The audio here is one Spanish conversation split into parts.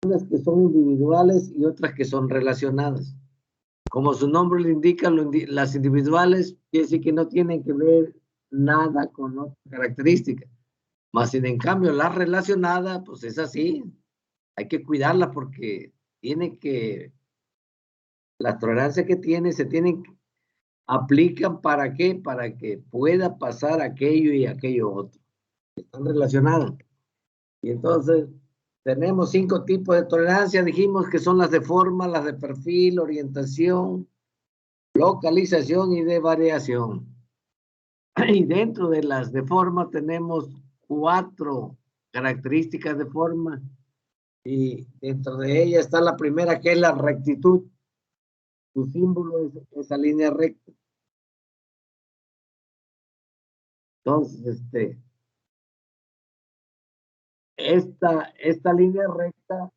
unas que son individuales y otras que son relacionadas. Como su nombre lo indica, las individuales quiere decir que no tienen que ver nada con otra característica. Más sin en cambio, la relacionada, pues es así. Hay que cuidarla porque tiene que, la tolerancia que tiene, aplican para qué, para que pueda pasar aquello y aquello otro. Están relacionadas. Y entonces, tenemos 5 tipos de tolerancia. Dijimos que son las de forma, las de perfil, orientación, localización y de variación. Y dentro de las de forma tenemos 4 características de forma. Y dentro de ella está la primera, que es la rectitud. Su símbolo es esa línea recta. Entonces, esta línea recta,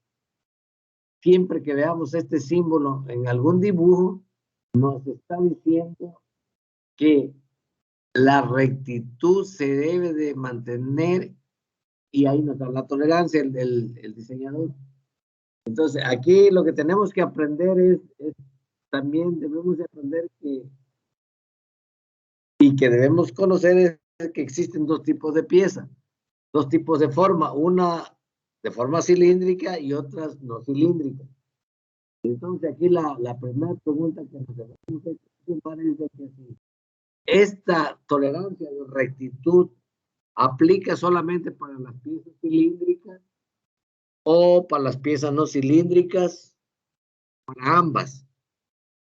siempre que veamos este símbolo en algún dibujo, nos está diciendo que la rectitud se debe de mantener, y ahí nos da la tolerancia el diseñador. Entonces, aquí lo que tenemos que aprender es también debemos de aprender y que debemos conocer es que existen 2 tipos de piezas, 2 tipos de forma, una de forma cilíndrica y otras no cilíndricas. Entonces, aquí la primera pregunta que nos debemos hacer es de que si esta tolerancia de rectitud aplica solamente para las piezas cilíndricas o para las piezas no cilíndricas, para ambas.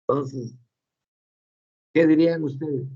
Entonces, ¿qué dirían ustedes?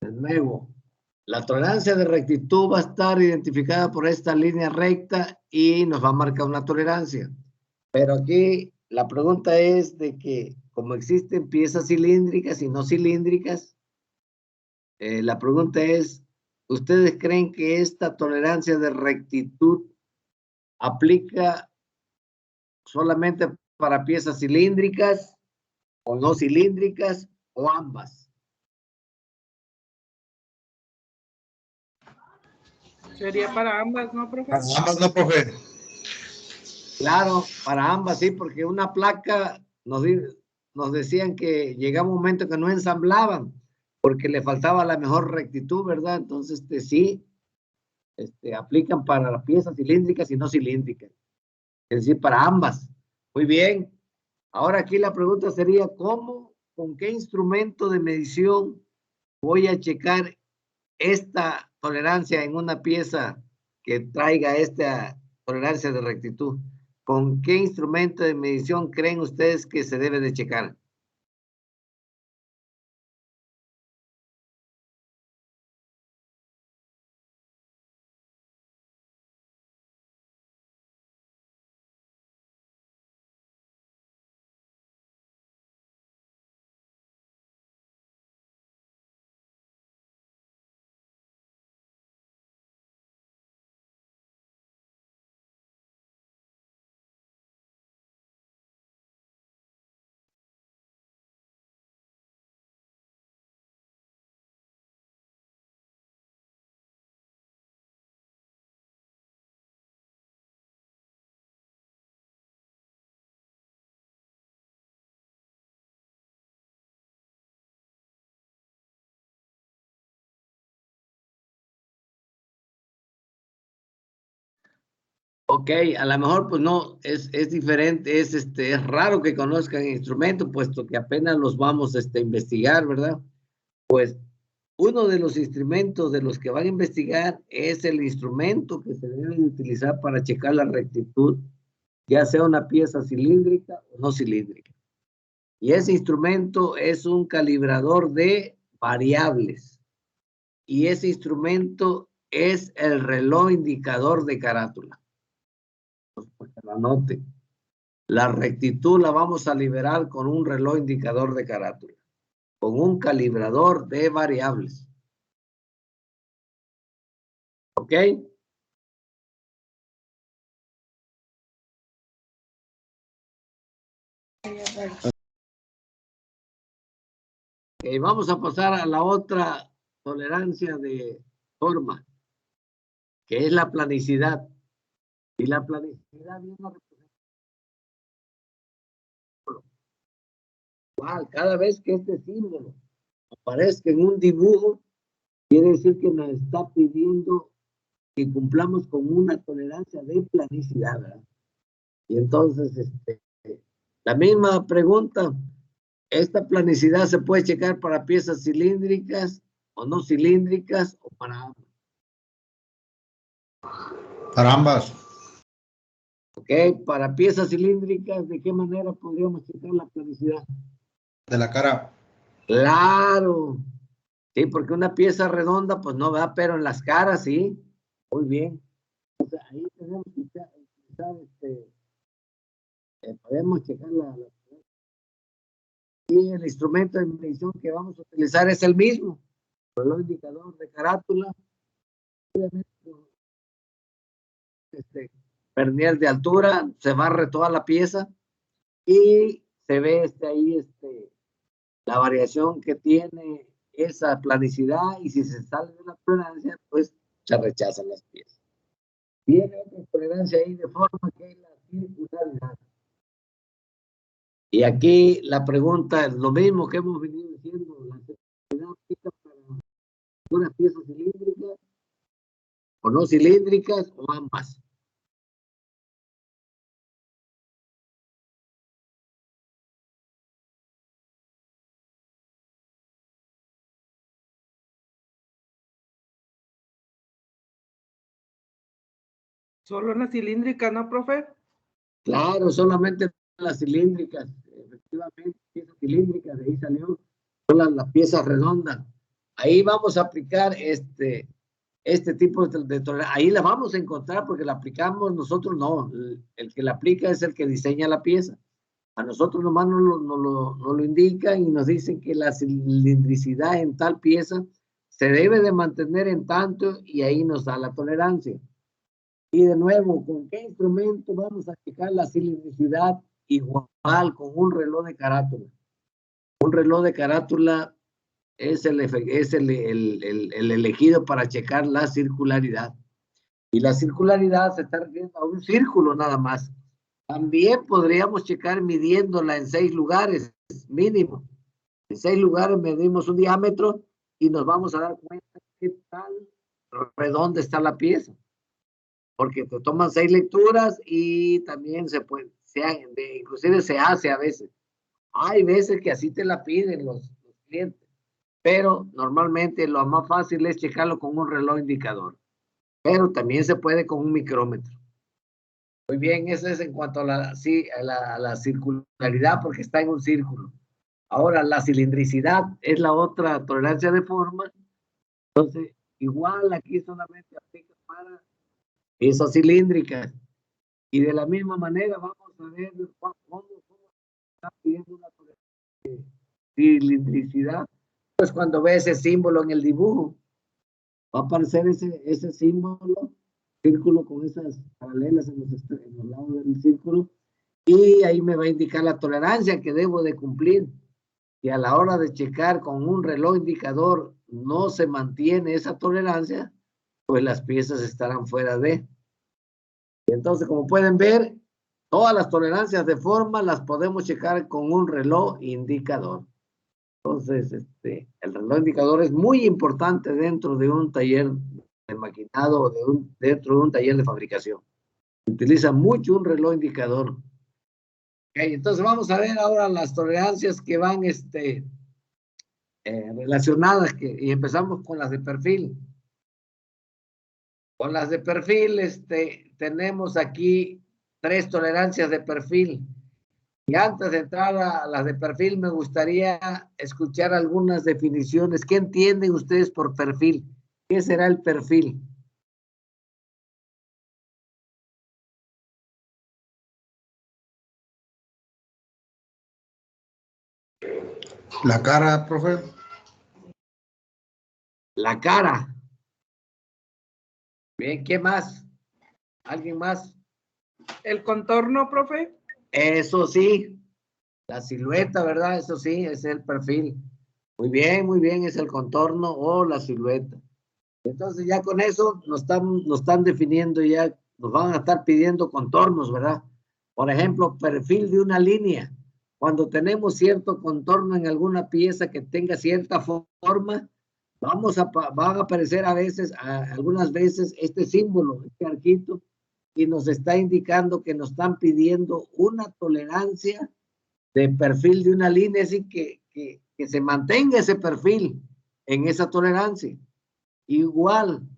De nuevo, la tolerancia de rectitud va a estar identificada por esta línea recta y nos va a marcar una tolerancia. Pero aquí la pregunta es de que, como existen piezas cilíndricas y no cilíndricas, la pregunta es, ¿ustedes creen que esta tolerancia de rectitud aplica solamente para piezas cilíndricas o no cilíndricas o ambas? Sería para ambas, ¿no, profe? Para ambas, no, profe. Claro, para ambas, sí, porque una placa nos decían que llegaba un momento que no ensamblaban porque le faltaba la mejor rectitud, ¿verdad? Entonces, sí, aplican para las piezas cilíndricas y no cilíndricas, es decir, para ambas. Muy bien. Ahora aquí la pregunta sería, con qué instrumento de medición voy a checar esta tolerancia en una pieza que traiga esta tolerancia de rectitud? ¿Con qué instrumento de medición creen ustedes que se debe de checar? Ok, a lo mejor pues no, es diferente, es raro que conozcan instrumentos, puesto que apenas los vamos a investigar, ¿verdad? Pues uno de los instrumentos de los que van a investigar es el instrumento que se debe utilizar para checar la rectitud, ya sea una pieza cilíndrica o no cilíndrica. Y ese instrumento es un calibrador de variables. Y ese instrumento es el reloj indicador de carátula. Pues que lo anote. La rectitud la vamos a liberar con un reloj indicador de carátula, con un calibrador de variables. ¿Ok? Vamos a pasar a la otra tolerancia de forma, que es la planicidad. Y la planicidad viene a representar cada vez que este símbolo aparezca en un dibujo, quiere decir que nos está pidiendo que cumplamos con una tolerancia de planicidad, ¿verdad? Y entonces, la misma pregunta, ¿esta planicidad se puede checar para piezas cilíndricas o no cilíndricas o para ambas? Para ambas. Ok, para piezas cilíndricas, ¿de qué manera podríamos checar la planicidad? De la cara. Claro. Sí, porque una pieza redonda, pues no va, pero en las caras, sí. Muy bien. O sea, ahí tenemos que utilizar, podemos checar y el instrumento de medición que vamos a utilizar es el mismo. El indicador de carátula. Obviamente, vernier de altura, se barre toda la pieza y se ve ahí la variación que tiene esa planicidad, y si se sale de la tolerancia, pues se rechazan las piezas. Tiene otra tolerancia ahí de forma, que es la circularidad. Y aquí la pregunta es lo mismo que hemos venido diciendo: la circularidad aplica para unas piezas cilíndricas o no cilíndricas o ambas. Solo una cilíndrica, ¿no, profe? Claro, solamente las cilíndricas, efectivamente, piezas cilíndricas, de ahí salió, son las piezas redondas. Ahí vamos a aplicar este tipo de tolerancia. Ahí la vamos a encontrar porque la aplicamos nosotros, no. El que la aplica es el que diseña la pieza. A nosotros nomás no lo indican y nos dicen que la cilindricidad en tal pieza se debe de mantener en tanto, y ahí nos da la tolerancia. Y de nuevo, ¿con qué instrumento vamos a checar la cilindricidad? Igual, con un reloj de carátula. Un reloj de carátula es el elegido para checar la circularidad. Y la circularidad se está refiriendo a un círculo nada más. También podríamos checar midiéndola en 6 lugares mínimo. En 6 lugares medimos un diámetro y nos vamos a dar cuenta qué tal redonda está la pieza. Porque te toman 6 lecturas y también se puede, inclusive se hace a veces. Hay veces que así te la piden los clientes, pero normalmente lo más fácil es checarlo con un reloj indicador, pero también se puede con un micrómetro. Muy bien, eso es en cuanto a la circularidad, porque está en un círculo. Ahora, la cilindricidad es la otra tolerancia de forma. Entonces, igual aquí solamente aplica para piezas cilíndricas. Y de la misma manera vamos a ver cómo está pidiendo una cilindricidad. Pues cuando ve ese símbolo en el dibujo, va a aparecer ese símbolo, círculo con esas paralelas en los lados del círculo, y ahí me va a indicar la tolerancia que debo de cumplir. Y a la hora de checar con un reloj indicador no se mantiene esa tolerancia, pues las piezas estarán fuera de. Y entonces, como pueden ver, todas las tolerancias de forma las podemos checar con un reloj indicador. Entonces, el reloj indicador es muy importante dentro de un taller de maquinado o dentro de un taller de fabricación. Se utiliza mucho un reloj indicador. Okay, entonces vamos a ver ahora las tolerancias que van relacionadas, y empezamos con las de perfil. Con las de perfil, tenemos aquí 3 tolerancias de perfil. Y antes de entrar a las de perfil, me gustaría escuchar algunas definiciones. ¿Qué entienden ustedes por perfil? ¿Qué será el perfil? La cara, profe. La cara. Bien, ¿qué más? ¿Alguien más? El contorno, profe. Eso sí, la silueta, ¿verdad? Eso sí, es el perfil. Muy bien, es el contorno o la silueta. Entonces ya con eso nos están definiendo, ya nos van a estar pidiendo contornos, ¿verdad? Por ejemplo, perfil de una línea. Cuando tenemos cierto contorno en alguna pieza que tenga cierta forma, van a aparecer algunas veces este símbolo, este arquito, y nos está indicando que nos están pidiendo una tolerancia de perfil de una línea, así que se mantenga ese perfil en esa tolerancia. Igual,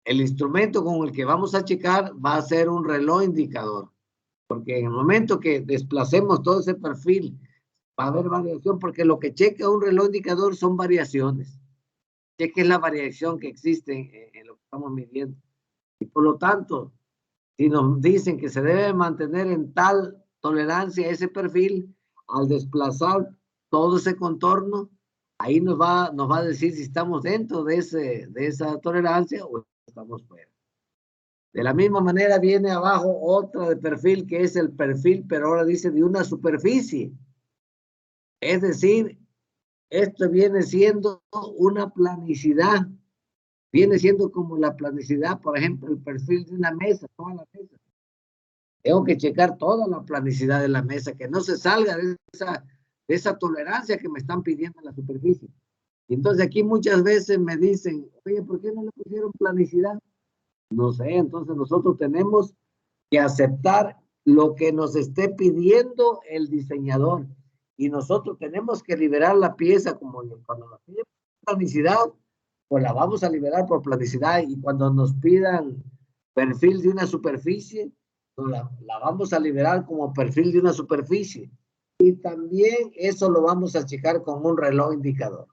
el instrumento con el que vamos a checar va a ser un reloj indicador, porque en el momento que desplacemos todo ese perfil, va a haber variación, porque lo que checa un reloj indicador son variaciones. Cheque es la variación que existe en lo que estamos midiendo. Y por lo tanto, si nos dicen que se debe mantener en tal tolerancia ese perfil, al desplazar todo ese contorno, ahí nos va a decir si estamos dentro de esa tolerancia o estamos fuera. De la misma manera viene abajo otra de perfil, que es el perfil, pero ahora dice de una superficie. Es decir, esto viene siendo una planicidad. Viene siendo como la planicidad, por ejemplo, el perfil de una mesa, toda la mesa. Tengo que checar toda la planicidad de la mesa, que no se salga de esa tolerancia que me están pidiendo en la superficie. Y entonces aquí muchas veces me dicen, oye, ¿por qué no le pusieron planicidad? No sé, entonces nosotros tenemos que aceptar lo que nos esté pidiendo el diseñador. Y nosotros tenemos que liberar la pieza como cuando nos piden planicidad, pues la vamos a liberar por planicidad. Y cuando nos pidan perfil de una superficie, pues la vamos a liberar como perfil de una superficie. Y también eso lo vamos a checar con un reloj indicador.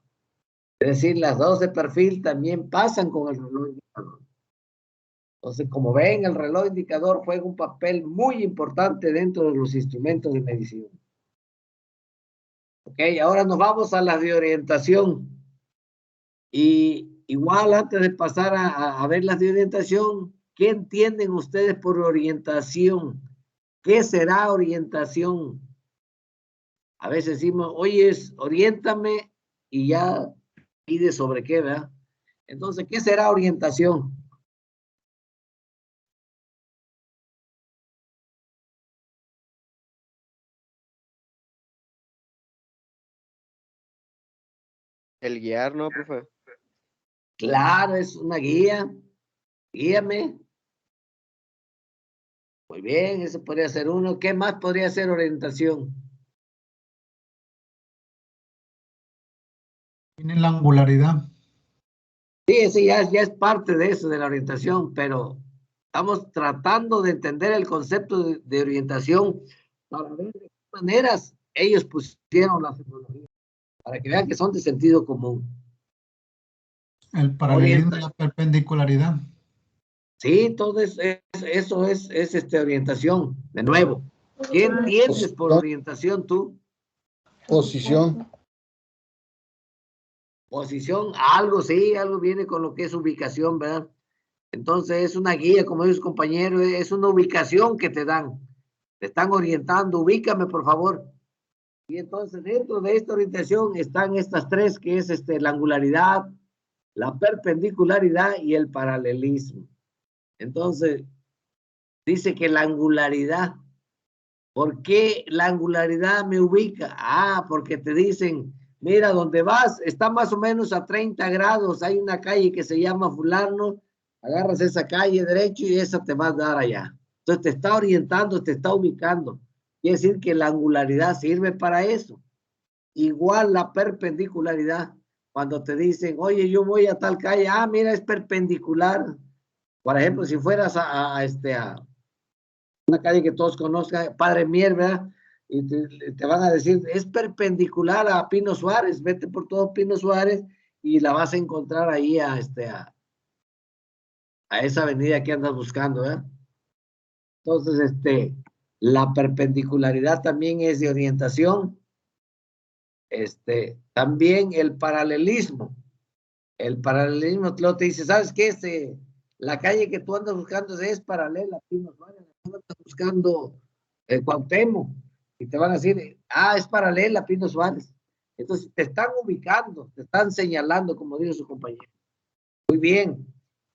Es decir, las dos de perfil también pasan con el reloj indicador. Entonces, como ven, el reloj indicador juega un papel muy importante dentro de los instrumentos de medición. Ok, ahora nos vamos a las de orientación. Y igual, antes de pasar a ver las de orientación, ¿qué entienden ustedes por orientación? ¿Qué será orientación? A veces decimos, oye, oriéntame y ya pide sobre qué, ¿verdad? Entonces, ¿qué será orientación? El guiar, ¿no, profe? Claro, es una guía. Guíame. Muy bien, eso podría ser uno. ¿Qué más podría ser orientación? Tiene la angularidad. Sí, ese ya es parte de eso, de la orientación, pero estamos tratando de entender el concepto de orientación para ver de qué maneras ellos pusieron la tecnología, para que vean que son de sentido común. El paralelismo y la perpendicularidad. Sí, todo eso es orientación. De nuevo, ¿qué entiendes por orientación tú? Posición. Posición, algo sí, algo viene con lo que es ubicación, ¿verdad? Entonces es una guía, como dice compañero, es una ubicación que te dan. Te están orientando, ubícame por favor. Y entonces dentro de esta orientación están estas tres, que es la angularidad, la perpendicularidad y el paralelismo. Entonces, dice que la angularidad, ¿por qué la angularidad me ubica? Ah, porque te dicen, mira, donde vas está más o menos a 30 grados, hay una calle que se llama fulano, agarras esa calle derecho y esa te va a dar allá. Entonces te está orientando, te está ubicando. Quiere decir que la angularidad sirve para eso. Igual la perpendicularidad, cuando te dicen, oye, yo voy a tal calle, ah, mira, es perpendicular. Por ejemplo, si fueras a una calle que todos conozcan, Padre Mier, ¿verdad? Y te van a decir, es perpendicular a Pino Suárez, vete por todo Pino Suárez y la vas a encontrar ahí a esa avenida que andas buscando, ¿verdad? Entonces, la perpendicularidad también es de orientación. También el paralelismo. El paralelismo te dice, ¿sabes qué? La calle que tú andas buscando es paralela, Pino Suárez, tú andas buscando Cuauhtémoc, y te van a decir, es paralela, Pino Suárez. Entonces te están ubicando, te están señalando, como dijo su compañero. Muy bien.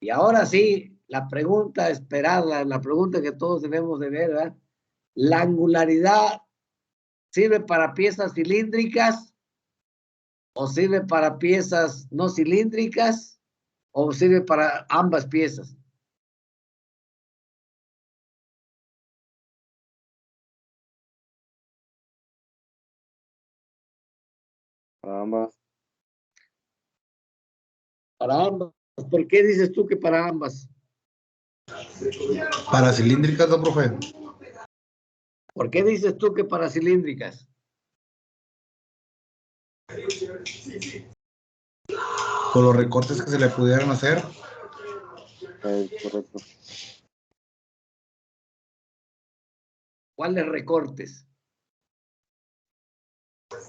Y ahora sí, la pregunta esperada, la pregunta que todos debemos de ver, ¿verdad? ¿La angularidad sirve para piezas cilíndricas o sirve para piezas no cilíndricas o sirve para ambas piezas? Para ambas. Para ambas. ¿Por qué dices tú que para ambas? Para cilíndricas, ¿no, profe? ¿Por qué dices tú que para cilíndricas? Por los recortes que se le pudieran hacer. Correcto. ¿Cuáles recortes?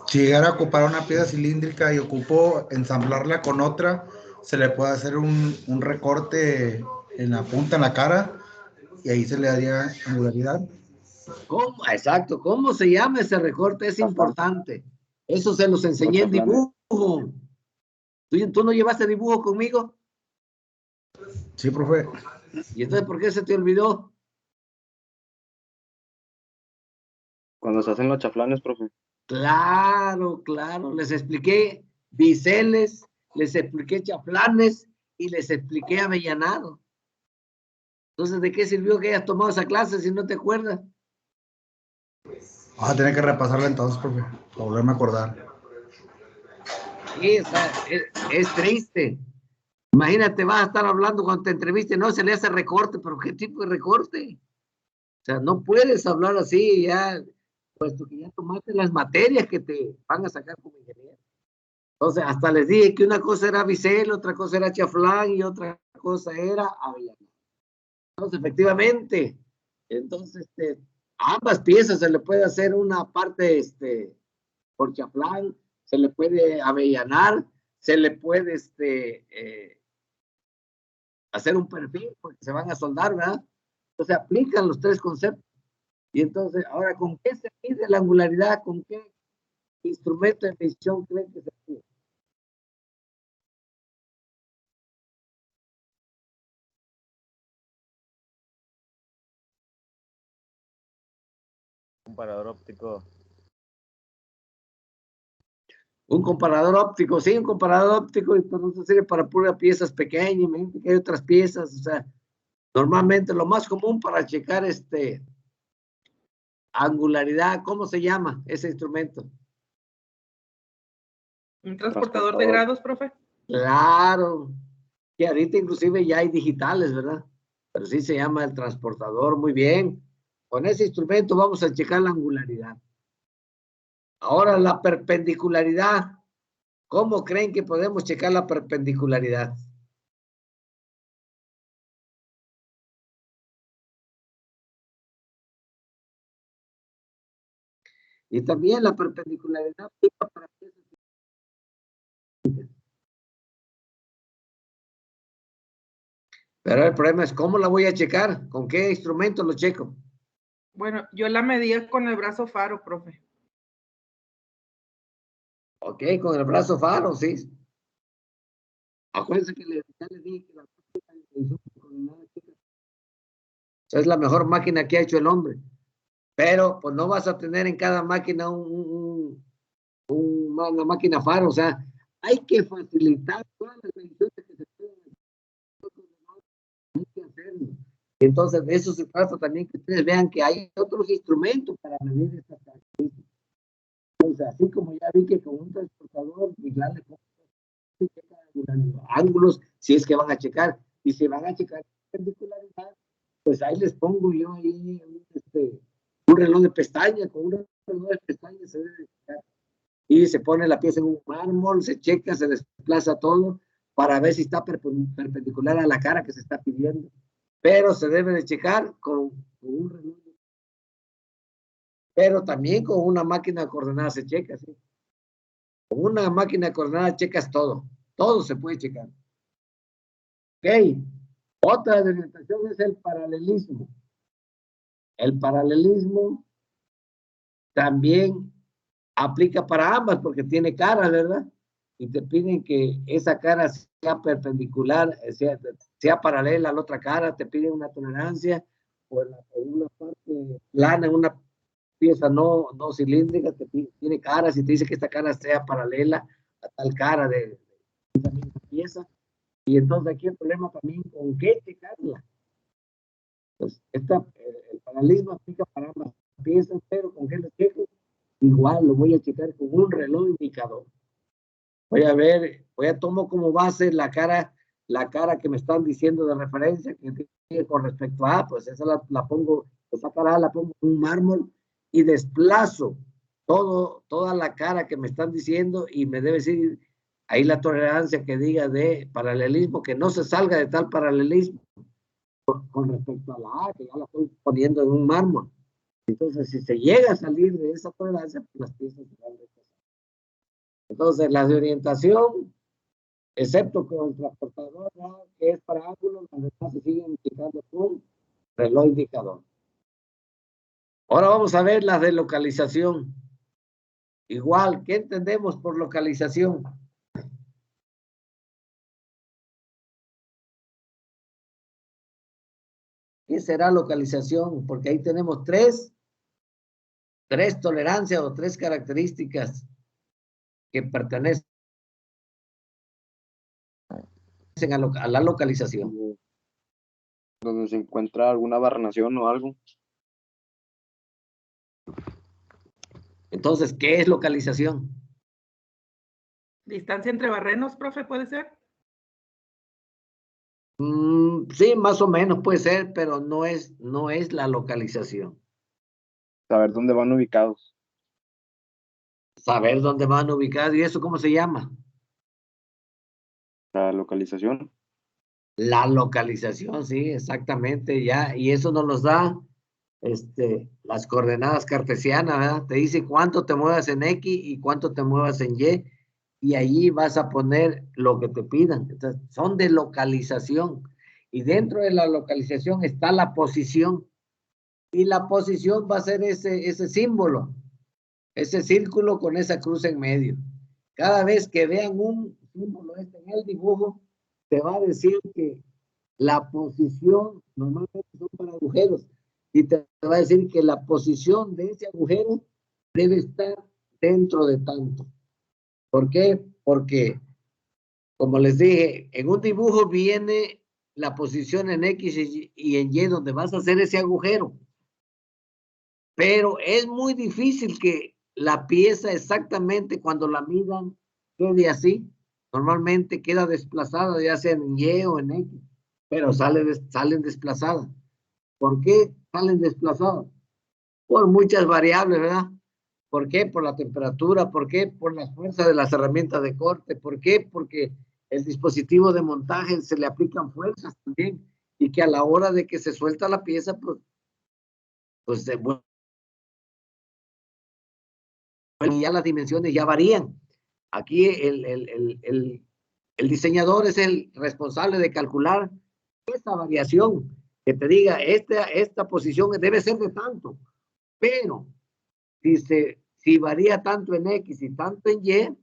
Si llegara a ocupar una pieza cilíndrica y ocupo ensamblarla con otra, se le puede hacer un recorte en la punta, en la cara, y ahí se le daría angularidad. ¿Cómo? Exacto. ¿Cómo se llama ese recorte? Es importante. Eso se los enseñé en dibujo. ¿Tú no llevaste dibujo conmigo? Sí, profe. ¿Y entonces por qué se te olvidó? Cuando se hacen los chaflanes, profe. Claro, claro. Les expliqué biseles, les expliqué chaflanes y les expliqué avellanado. Entonces, ¿de qué sirvió que hayas tomado esa clase si no te acuerdas? Vas a tener que repasarla entonces, profe, para volverme a acordar. Sí, es triste. Imagínate, vas a estar hablando cuando te entreviste, no se le hace recorte, pero ¿qué tipo de recorte? O sea, no puedes hablar así ya, puesto que ya tomaste las materias que te van a sacar como ingeniero. Entonces, hasta les dije que una cosa era bisel, otra cosa era chaflán y otra cosa era avellanado. Entonces, efectivamente, entonces, ambas piezas se le puede hacer una parte, por chaflán, se le puede avellanar, se le puede, hacer un perfil, porque se van a soldar, ¿verdad? Entonces, aplican los tres conceptos. Y entonces, ahora, ¿con qué se mide la angularidad? ¿Con qué instrumento de medición creen que se mide? Comparador óptico. Un comparador óptico, sí, un comparador óptico, y pues no sirve para puras piezas pequeñas, imagínate que hay otras piezas, o sea, normalmente lo más común para checar angularidad, ¿cómo se llama ese instrumento? ¿Un transportador de grados, profe? Claro, que ahorita inclusive ya hay digitales, ¿verdad? Pero sí se llama el transportador, muy bien. Con ese instrumento vamos a checar la angularidad. Ahora la perpendicularidad. ¿Cómo creen que podemos checar la perpendicularidad? Y también la perpendicularidad aplica para piezas. Pero el problema es cómo la voy a checar, con qué instrumento lo checo. Bueno, yo la medía con el brazo faro, profe. Ok, con el brazo faro, sí. Acuérdense que ya les dije que la es la mejor máquina que ha hecho el hombre. Pero pues no vas a tener en cada máquina una máquina faro, o sea, hay que facilitar todas las mediciones que se pueden hacerlo. Entonces, de eso se trata también, que ustedes vean que hay otros instrumentos para medir estas características. Entonces, así como ya vi que con un transportador, pues ya le pongo ángulos, si es que van a checar, y si van a checar perpendicularidad, pues ahí les pongo yo ahí un reloj de pestaña, con un reloj de pestaña se debe checar. Y se pone la pieza en un mármol, se checa, se desplaza todo para ver si está perpendicular a la cara que se está pidiendo. Pero se debe de checar con un reloj. Pero también con una máquina de coordenadas se checa, ¿sí? Con una máquina de coordenadas checas todo. Todo se puede checar. Ok. Otra orientación es el paralelismo. El paralelismo también aplica para ambas porque tiene caras, ¿verdad? Y te piden que esa cara sea perpendicular, sea paralela a la otra cara, te piden una tolerancia o en una parte plana, en una pieza no cilíndrica, tiene caras y te dice que esta cara sea paralela a tal cara de esa misma pieza. Y entonces aquí el problema también con qué checarla. Entonces, el paralelismo aplica para ambas piezas, pero con qué lo checo, igual lo voy a checar con un reloj indicador. Voy a ver, tomo como base la cara que me están diciendo de referencia, que tiene con respecto a, pues esa la pongo, esa cara la pongo en un mármol y desplazo toda la cara que me están diciendo y me debe decir ahí la tolerancia que diga de paralelismo, que no se salga de tal paralelismo con respecto a la A, que ya la estoy poniendo en un mármol. Entonces, si se llega a salir de esa tolerancia, pues las piezas se van a rechazar. Entonces, las de orientación, excepto con el transportador, ¿no?, que es para ángulos, las demás se siguen indicando con reloj indicador. Ahora vamos a ver las de localización. Igual, ¿qué entendemos por localización? ¿Qué será localización? Porque ahí tenemos tres tolerancias o tres características que pertenecen a la localización. Donde se encuentra alguna barrenación o algo. Entonces, ¿qué es localización? Distancia entre barrenos, profe, ¿puede ser? Sí, más o menos puede ser, pero no es la localización. Saber dónde van ubicados. Saber dónde van ubicados, ¿y eso cómo se llama? La localización. La localización, sí, exactamente, ya, y eso nos los da las coordenadas cartesianas, ¿verdad? Te dice cuánto te muevas en X y cuánto te muevas en y ahí vas a poner lo que te pidan. Entonces, son de localización, y dentro de la localización está la posición, y la posición va a ser ese símbolo, ese círculo con esa cruz en medio. Cada vez que vean un símbolo en el dibujo, te va a decir que la posición, normalmente son para agujeros, y te va a decir que la posición de ese agujero debe estar dentro de tanto. ¿Por qué? Porque, como les dije, en un dibujo viene la posición en X y en Y donde vas a hacer ese agujero. Pero es muy difícil que la pieza exactamente cuando la midan quede así. Normalmente queda desplazada, ya sea en Y o en X, pero salen desplazadas. ¿Por qué salen desplazadas? Por muchas variables, ¿verdad? ¿Por qué? Por la temperatura. ¿Por qué? Por las fuerzas de las herramientas de corte. ¿Por qué? Porque el dispositivo de montaje se le aplican fuerzas también, y que a la hora de que se suelta la pieza, pues ya las dimensiones ya varían. Aquí el diseñador es el responsable de calcular esta variación, que te diga, esta posición debe ser de tanto, pero si varía tanto en X y tanto en Y,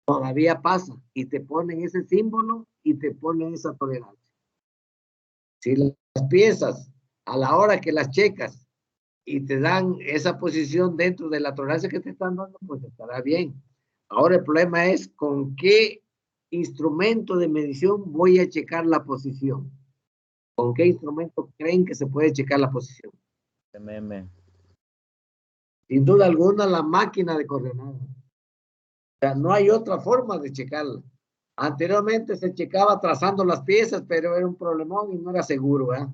todavía pasa, y te ponen ese símbolo y te ponen esa tolerancia. Si las piezas, a la hora que las checas y te dan esa posición dentro de la tolerancia que te están dando, pues estará bien. Ahora el problema es con qué instrumento de medición voy a checar la posición. ¿Con qué instrumento creen que se puede checar la posición? Sin duda alguna, la máquina de coordenadas. O sea, no hay otra forma de checarla. Anteriormente se checaba trazando las piezas, pero era un problemón y no era seguro, ¿eh?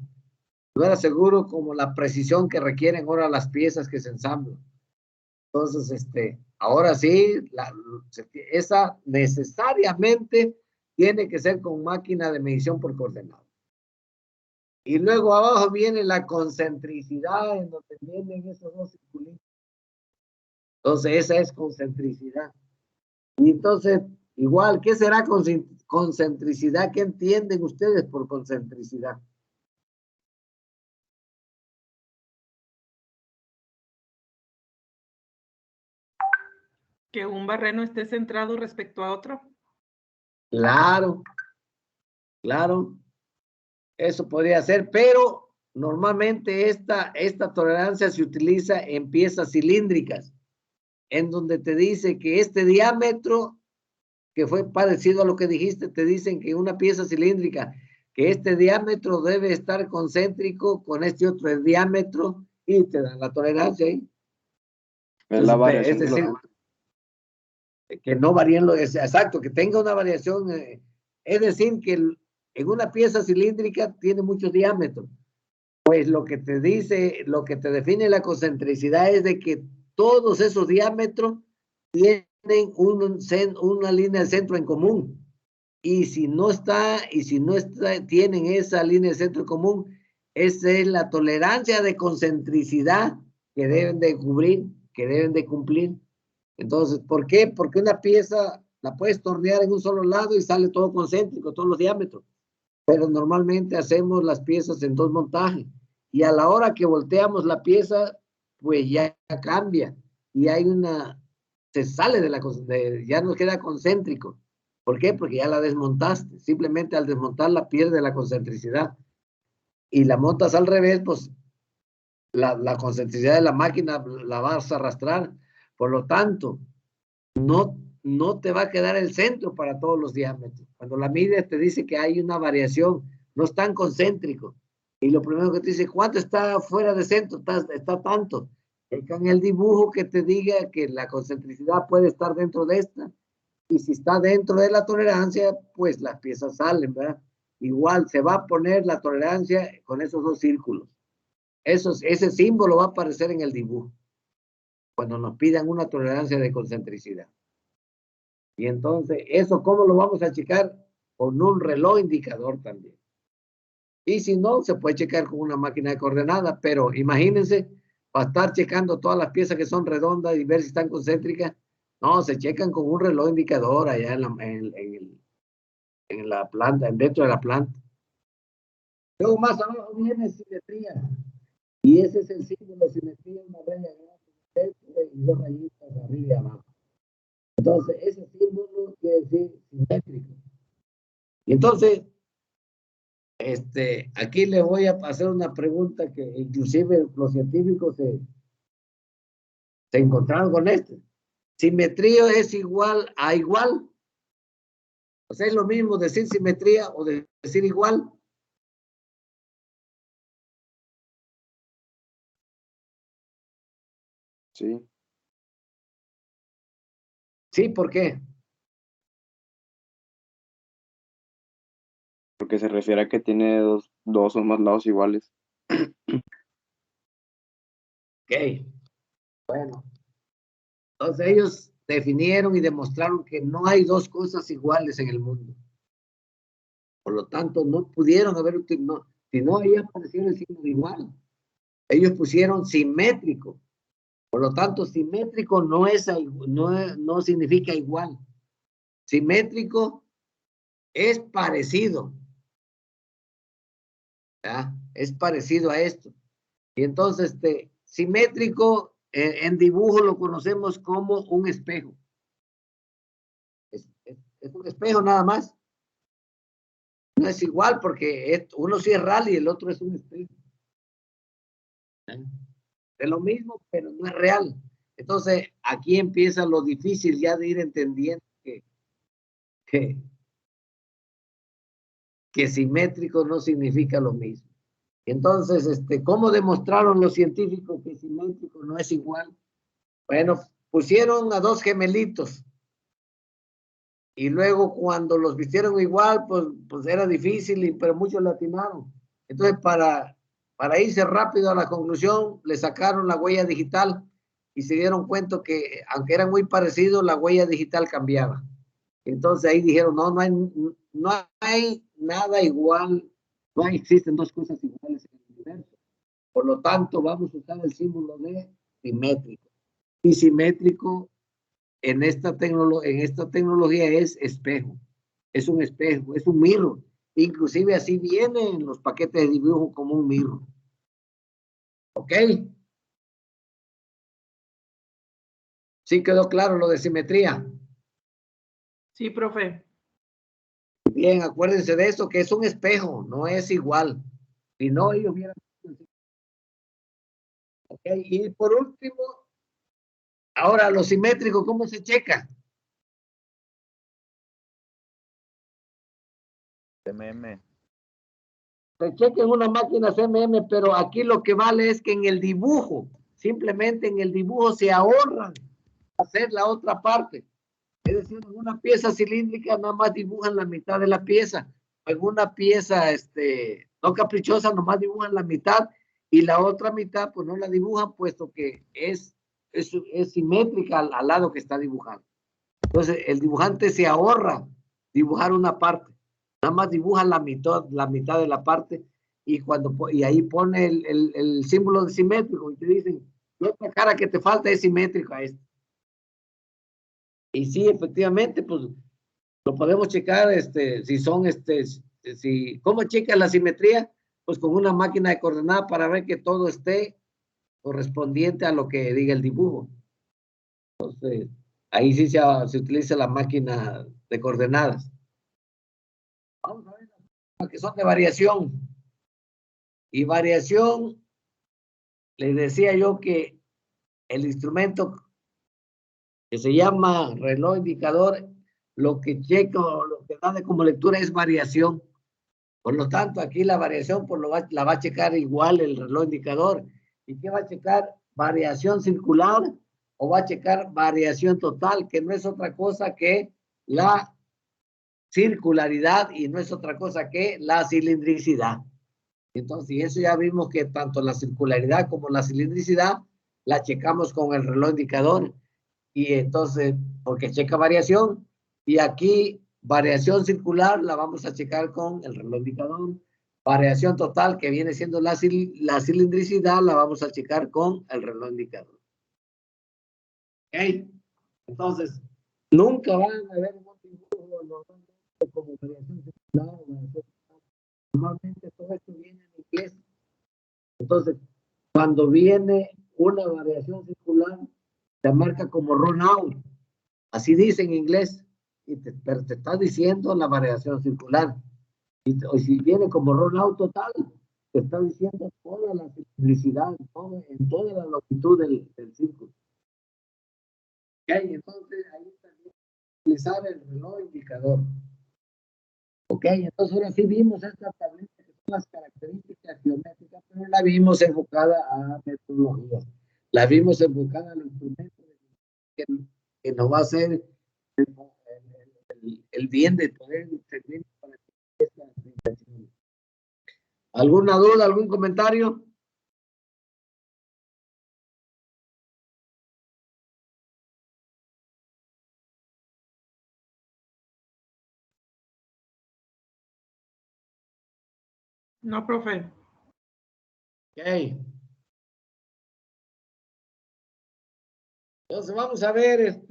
No era seguro como la precisión que requieren ahora las piezas que se ensamblan. Entonces, ahora sí, esa necesariamente tiene que ser con máquina de medición por coordenadas. Y luego abajo viene la concentricidad, en donde vienen esos dos circulitos. Entonces, esa es concentricidad. Y entonces, igual, ¿qué será concentricidad? ¿Qué entienden ustedes por concentricidad? Que un barreno esté centrado respecto a otro. Claro, claro, eso podría ser, pero normalmente esta tolerancia se utiliza en piezas cilíndricas, en donde te dice que este diámetro, que fue parecido a lo que dijiste, te dicen que una pieza cilíndrica, que este diámetro debe estar concéntrico con este otro diámetro, y te dan la tolerancia ahí. Es la Entonces, variación es de decir, los... que no varíen lo exacto, que tenga una variación, es decir, que en una pieza cilíndrica tiene mucho diámetro. Pues lo que te dice, lo que te define la concentricidad es de que todos esos diámetros tienen una línea de centro en común. Y si no está, tienen esa línea de centro en común, esa es la tolerancia de concentricidad que deben de cubrir, que deben de cumplir. Entonces, ¿por qué? Porque una pieza la puedes tornear en un solo lado y sale todo concéntrico, todos los diámetros. Pero normalmente hacemos las piezas en dos montajes. Y a la hora que volteamos la pieza, pues ya cambia. Y hay se sale ya no queda concéntrico. ¿Por qué? Porque ya la desmontaste. Simplemente al desmontarla pierde la concentricidad. Y la montas al revés, pues la concentricidad de la máquina la vas a arrastrar. Por lo tanto, no te va a quedar el centro para todos los diámetros. Cuando la mides te dice que hay una variación, no es tan concéntrico. Y lo primero que te dice, ¿cuánto está fuera de centro? Está tanto. En el dibujo que te diga que la concentricidad puede estar dentro de esta, y si está dentro de la tolerancia, pues las piezas salen, ¿verdad? Igual se va a poner la tolerancia con esos dos círculos. Ese símbolo va a aparecer en el dibujo cuando nos pidan una tolerancia de concentricidad. Y entonces, ¿eso cómo lo vamos a checar? Con un reloj indicador también. Y si no, se puede checar con una máquina de coordenadas, pero imagínense, para estar checando todas las piezas que son redondas y ver si están concéntricas, no, se checan con un reloj indicador allá en la planta, dentro de la planta. Luego más abajo viene simetría. Y ese es el símbolo de simetría, una raya grande y dos rayitas arriba y abajo. Entonces, ese símbolo quiere decir simétrico. Y entonces, aquí le voy a hacer una pregunta que inclusive los científicos se encontraron con esto. ¿Simetría es igual a igual? O sea, es lo mismo decir simetría o decir igual. Sí, Sí, ¿por qué? porque se refiere a que tiene dos o más lados iguales. Ok, bueno. Entonces ellos definieron y demostraron que no hay dos cosas iguales en el mundo. Por lo tanto, no pudieron haber utilizado, si no, ahí apareció el signo de igual. Ellos pusieron simétrico. Por lo tanto, simétrico no significa igual. Simétrico es parecido. ¿Ya? Es parecido a esto. Y entonces, simétrico en dibujo lo conocemos como un espejo. Es un espejo nada más. No es igual porque uno sí es real y el otro es un espejo. Es lo mismo, pero no es real. Entonces, aquí empieza lo difícil ya de ir entendiendo que, que simétrico no significa lo mismo. Entonces, ¿cómo demostraron los científicos que simétrico no es igual? Bueno, pusieron a dos gemelitos y luego cuando los vistieron igual, pues era difícil, pero muchos le atinaron. Entonces, para irse rápido a la conclusión, le sacaron la huella digital y se dieron cuenta que, aunque eran muy parecidos, la huella digital cambiaba. Entonces ahí dijeron, no hay nada igual, no existen dos cosas iguales en el universo. Por lo tanto, vamos a usar el símbolo de simétrico. Y simétrico en esta tecnología es espejo. Es un espejo, es un mirror. Inclusive así viene en los paquetes de dibujo como un mirror. ¿Ok? ¿Sí quedó claro lo de simetría? Sí, profe. Bien, acuérdense de eso, que es un espejo, no es igual. Si no, ellos vieran. Ok, y por último, ahora lo simétrico, ¿cómo se checa? CMM. Se checa en una máquina CMM, pero aquí lo que vale es que en el dibujo, simplemente en el dibujo se ahorran hacer la otra parte. Es decir, en una pieza cilíndrica nada más dibujan la mitad de la pieza. En una pieza no caprichosa, nomás dibujan la mitad y la otra mitad pues no la dibujan puesto que es simétrica al lado que está dibujando. Entonces el dibujante se ahorra dibujar una parte. Nada más dibuja la mitad de la parte y ahí pone el símbolo de simétrico y te dicen, la otra cara que te falta es simétrica esta. Y sí, efectivamente, pues lo podemos checar, si son, ¿cómo checa la simetría? Pues con una máquina de coordenadas para ver que todo esté correspondiente a lo que diga el dibujo. Entonces, ahí sí se utiliza la máquina de coordenadas. Vamos a ver las que son de variación. Y variación, les decía yo que el instrumento que se llama reloj indicador, lo que checa o lo que da de como lectura es variación. Por lo tanto, aquí la variación la va a checar igual el reloj indicador. ¿Y qué va a checar? Variación circular o va a checar variación total, que no es otra cosa que la circularidad y no es otra cosa que la cilindricidad. Entonces, y eso ya vimos que tanto la circularidad como la cilindricidad la checamos con el reloj indicador. Y entonces, porque checa variación, y aquí variación circular la vamos a checar con el reloj indicador. Variación total, que viene siendo la cilindricidad, la vamos a checar con el reloj indicador. ¿Ok? Entonces, nunca van a ver un dibujo normalmente como variación circular o variación total. Normalmente todo esto viene en inglés. Entonces, cuando viene una variación circular, se marca como run out. Así dice en inglés, pero te está diciendo la variación circular. Y si viene como run out total, te está diciendo toda la cilindricidad, en toda la longitud del círculo. Ok, entonces ahí también utilizar el reloj indicador. Ok, entonces ahora sí vimos esta tablita que son las características geométricas, pero la vimos enfocada a metodología. La vimos enfocada a los instrumentos que nos va a hacer el bien de poder servir para esta presentación. ¿Alguna duda, algún comentario? No, profe. Ok. Entonces vamos a ver,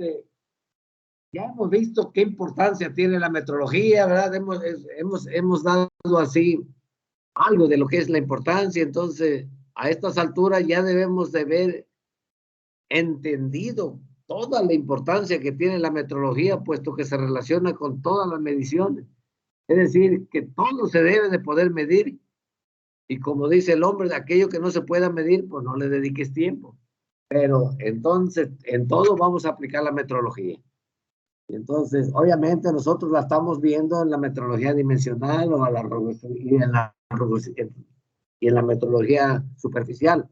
ya hemos visto qué importancia tiene la metrología, ¿verdad? Hemos dado así algo de lo que es la importancia, entonces a estas alturas ya debemos de haber entendido toda la importancia que tiene la metrología, puesto que se relaciona con todas las mediciones. Es decir, que todo se debe de poder medir. Y como dice el hombre, de aquello que no se pueda medir, pues no le dediques tiempo. Pero entonces, en todo vamos a aplicar la metrología. Y entonces, obviamente, nosotros la estamos viendo en la metrología dimensional o y en la metrología superficial.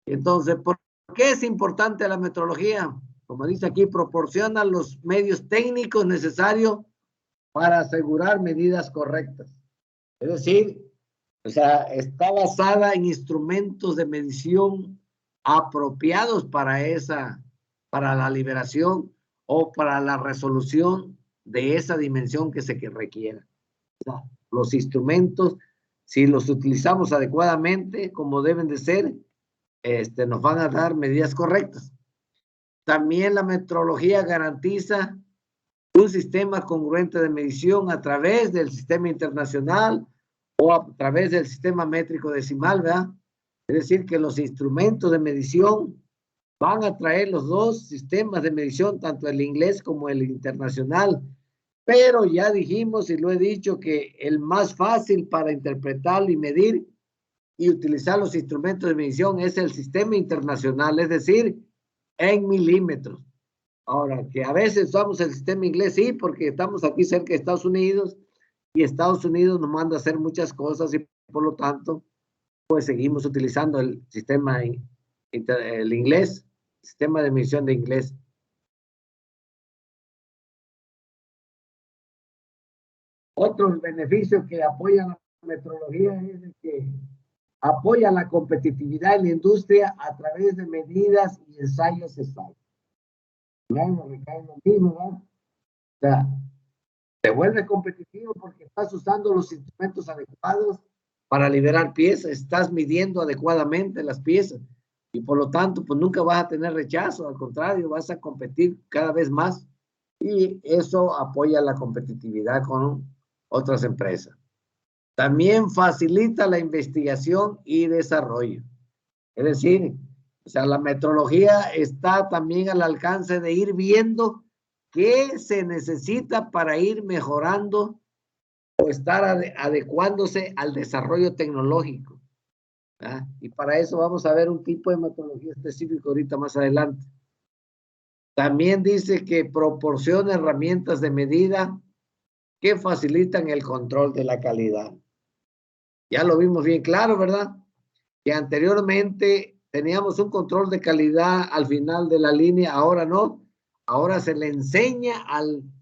Entonces, ¿por qué es importante la metrología? Como dice aquí, proporciona los medios técnicos necesarios para asegurar medidas correctas. Es decir, o sea, está basada en instrumentos de medición apropiados para la liberación o para la resolución de esa dimensión que se requiera. O sea, los instrumentos, si los utilizamos adecuadamente, como deben de ser, nos van a dar medidas correctas. También la metrología garantiza un sistema congruente de medición a través del sistema internacional o a través del sistema métrico decimal, ¿verdad? Es decir, que los instrumentos de medición van a traer los dos sistemas de medición, tanto el inglés como el internacional. Pero ya dijimos y lo he dicho que el más fácil para interpretar y medir y utilizar los instrumentos de medición es el sistema internacional, es decir, en milímetros. Ahora, que a veces usamos el sistema inglés, sí, porque estamos aquí cerca de Estados Unidos y Estados Unidos nos manda a hacer muchas cosas y por lo tanto, pues seguimos utilizando el sistema, el inglés, sistema de medición de inglés. Otros beneficios que apoyan la metrología es de que apoya la competitividad en la industria a través de medidas y ensayos exactos. Claro, recae lo mismo, ¿verdad? O sea, te vuelve competitivo porque estás usando los instrumentos adecuados para liberar piezas, estás midiendo adecuadamente las piezas y por lo tanto, pues nunca vas a tener rechazo, al contrario, vas a competir cada vez más y eso apoya la competitividad con otras empresas. También facilita la investigación y desarrollo. Es decir, o sea, la metrología está también al alcance de ir viendo qué se necesita para ir mejorando o estar adecuándose al desarrollo tecnológico. ¿Ah? Y para eso vamos a ver un tipo de metrología específico ahorita más adelante. También dice que proporciona herramientas de medida que facilitan el control de la calidad. Ya lo vimos bien claro, ¿verdad? Que anteriormente teníamos un control de calidad al final de la línea, ahora no. Ahora se le enseña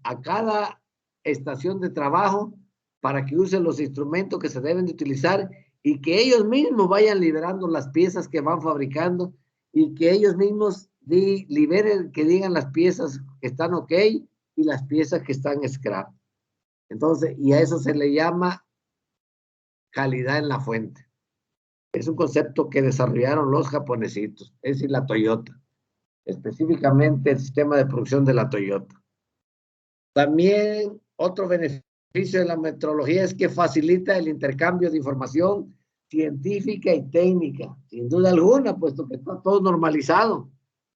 a cada estación de trabajo para que use los instrumentos que se deben de utilizar y que ellos mismos vayan liberando las piezas que van fabricando y que ellos mismos liberen, que digan las piezas que están ok y las piezas que están scrap. Entonces, y a eso se le llama calidad en la fuente. Es un concepto que desarrollaron los japonesitos, es decir, la Toyota, específicamente el sistema de producción de la Toyota. También otro beneficio de la metrología es que facilita el intercambio de información científica y técnica, sin duda alguna, puesto que está todo normalizado.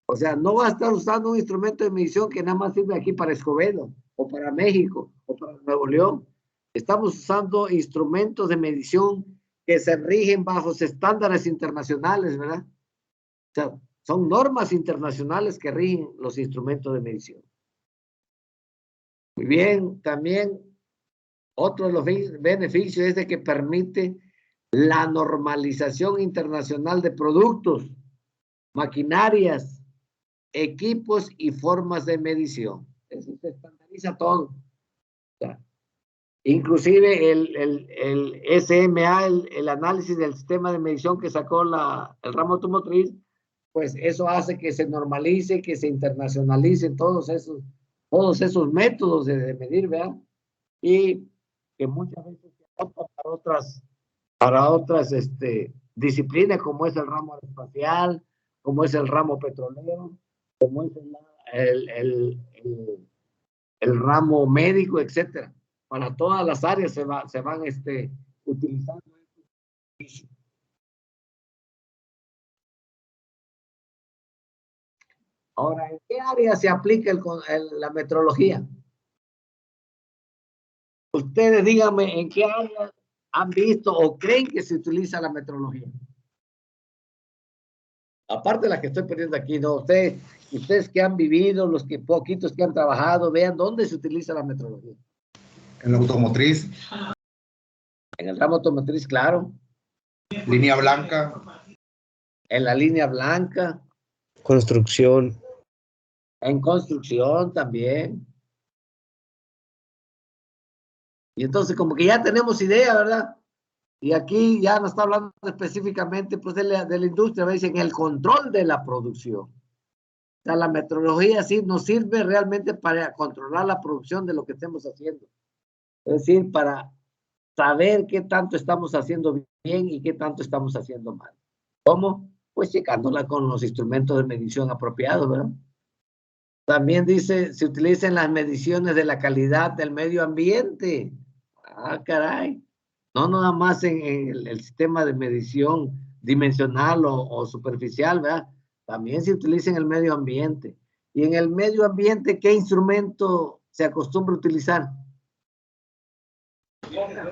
O sea, no va a estar usando un instrumento de medición que nada más sirve aquí para Escobedo, o para México, o para Nuevo León. Estamos usando instrumentos de medición que se rigen bajo estándares internacionales, ¿verdad? O sea, son normas internacionales que rigen los instrumentos de medición. Muy bien, también otro de los beneficios es de que permite la normalización internacional de productos, maquinarias, equipos y formas de medición. Eso se estandariza todo. O sea, inclusive el SMA, el análisis del sistema de medición que sacó el ramo automotriz, pues eso hace que se normalice, que se internacionalicen todos esos métodos de medir, ¿verdad? Y que muchas veces se adoptan para otras disciplinas, como es el ramo aeroespacial, como es el ramo petrolero, como es el ramo médico, etcétera. Para todas las áreas se van utilizando. Ahora, ¿en qué área se aplica la metrología? Ustedes díganme en qué área han visto o creen que se utiliza la metrología. Aparte de las que estoy poniendo aquí, no, ustedes que han vivido, los que poquitos que han trabajado, vean dónde se utiliza la metrología. En la automotriz. En el ramo automotriz, claro. Línea blanca. En la línea blanca. Construcción. En construcción también. Y entonces como que ya tenemos idea, ¿verdad? Y aquí ya nos está hablando específicamente pues, de la industria, ¿ves? En el control de la producción. O sea, la metrología sí nos sirve realmente para controlar la producción de lo que estemos haciendo. Es decir, para saber qué tanto estamos haciendo bien y qué tanto estamos haciendo mal. ¿Cómo? Pues checándola con los instrumentos de medición apropiados, ¿verdad? También dice, se utilizan las mediciones de la calidad del medio ambiente. Ah, caray. No nada más en el sistema de medición dimensional o superficial, ¿verdad? También se utiliza en el medio ambiente. Y en el medio ambiente, ¿qué instrumento se acostumbra a utilizar?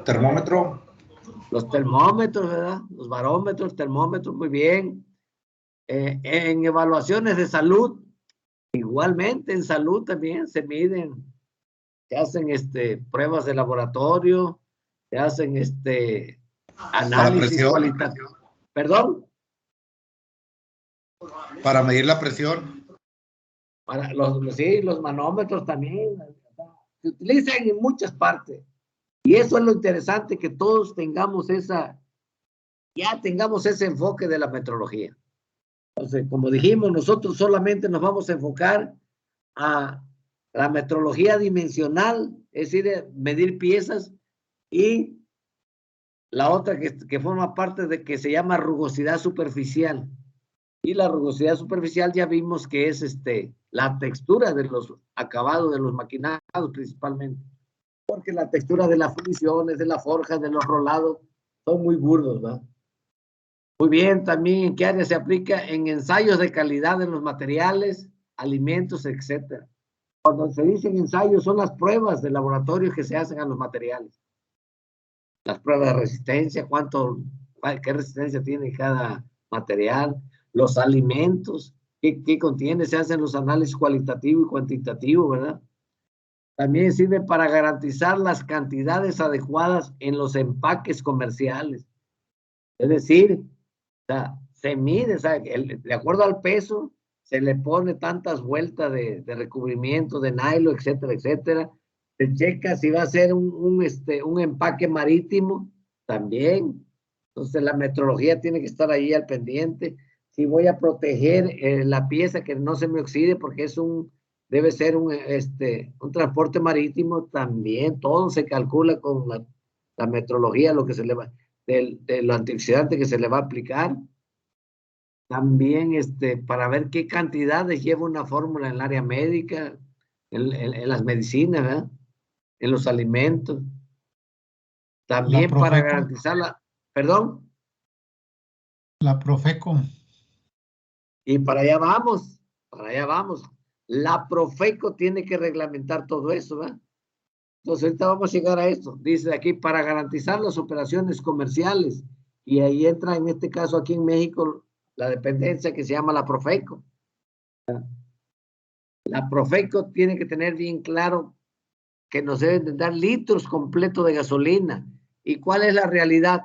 Termómetro. Los termómetros, ¿verdad? Los barómetros, termómetros, muy bien. En evaluaciones de salud, igualmente en salud también se miden, se hacen pruebas de laboratorio, se hacen análisis cualitativo. ¿Perdón? Para medir la presión. Para sí, los manómetros también se utilizan en muchas partes. Y eso es lo interesante, que todos tengamos tengamos ese enfoque de la metrología. Entonces, como dijimos, nosotros solamente nos vamos a enfocar a la metrología dimensional, es decir, medir piezas, y la otra que forma parte de que se llama rugosidad superficial. Y la rugosidad superficial ya vimos que es la textura de los acabados de los maquinados principalmente, porque la textura de las fundiciones, de la forja, de los rolados, son muy burdos, ¿verdad? Muy bien, también en qué área se aplica en ensayos de calidad de los materiales, alimentos, etcétera. Cuando se dicen ensayos, son las pruebas de laboratorio que se hacen a los materiales. Las pruebas de resistencia, qué resistencia tiene cada material, los alimentos, qué contiene, se hacen los análisis cualitativo y cuantitativo, ¿verdad? También sirve para garantizar las cantidades adecuadas en los empaques comerciales. Es decir, se mide, de acuerdo al peso, se le pone tantas vueltas de recubrimiento, de nylon, etcétera, etcétera. Se checa si va a ser un empaque marítimo, también. Entonces la metrología tiene que estar ahí al pendiente. Si voy a proteger la pieza que no se me oxide, porque debe ser un transporte marítimo, también todo se calcula con la metrología, lo que se le va, del antioxidante que se le va a aplicar. También para ver qué cantidades lleva una fórmula en el área médica, en las medicinas, ¿verdad? En los alimentos. También para garantizar ¿perdón? La Profeco. Y para allá vamos, La Profeco tiene que reglamentar todo eso, ¿verdad? Entonces ahorita vamos a llegar a esto. Dice aquí, para garantizar las operaciones comerciales, y ahí entra en este caso aquí en México la dependencia que se llama la Profeco. La Profeco tiene que tener bien claro que nos deben de dar litros completos de gasolina. ¿Y cuál es la realidad?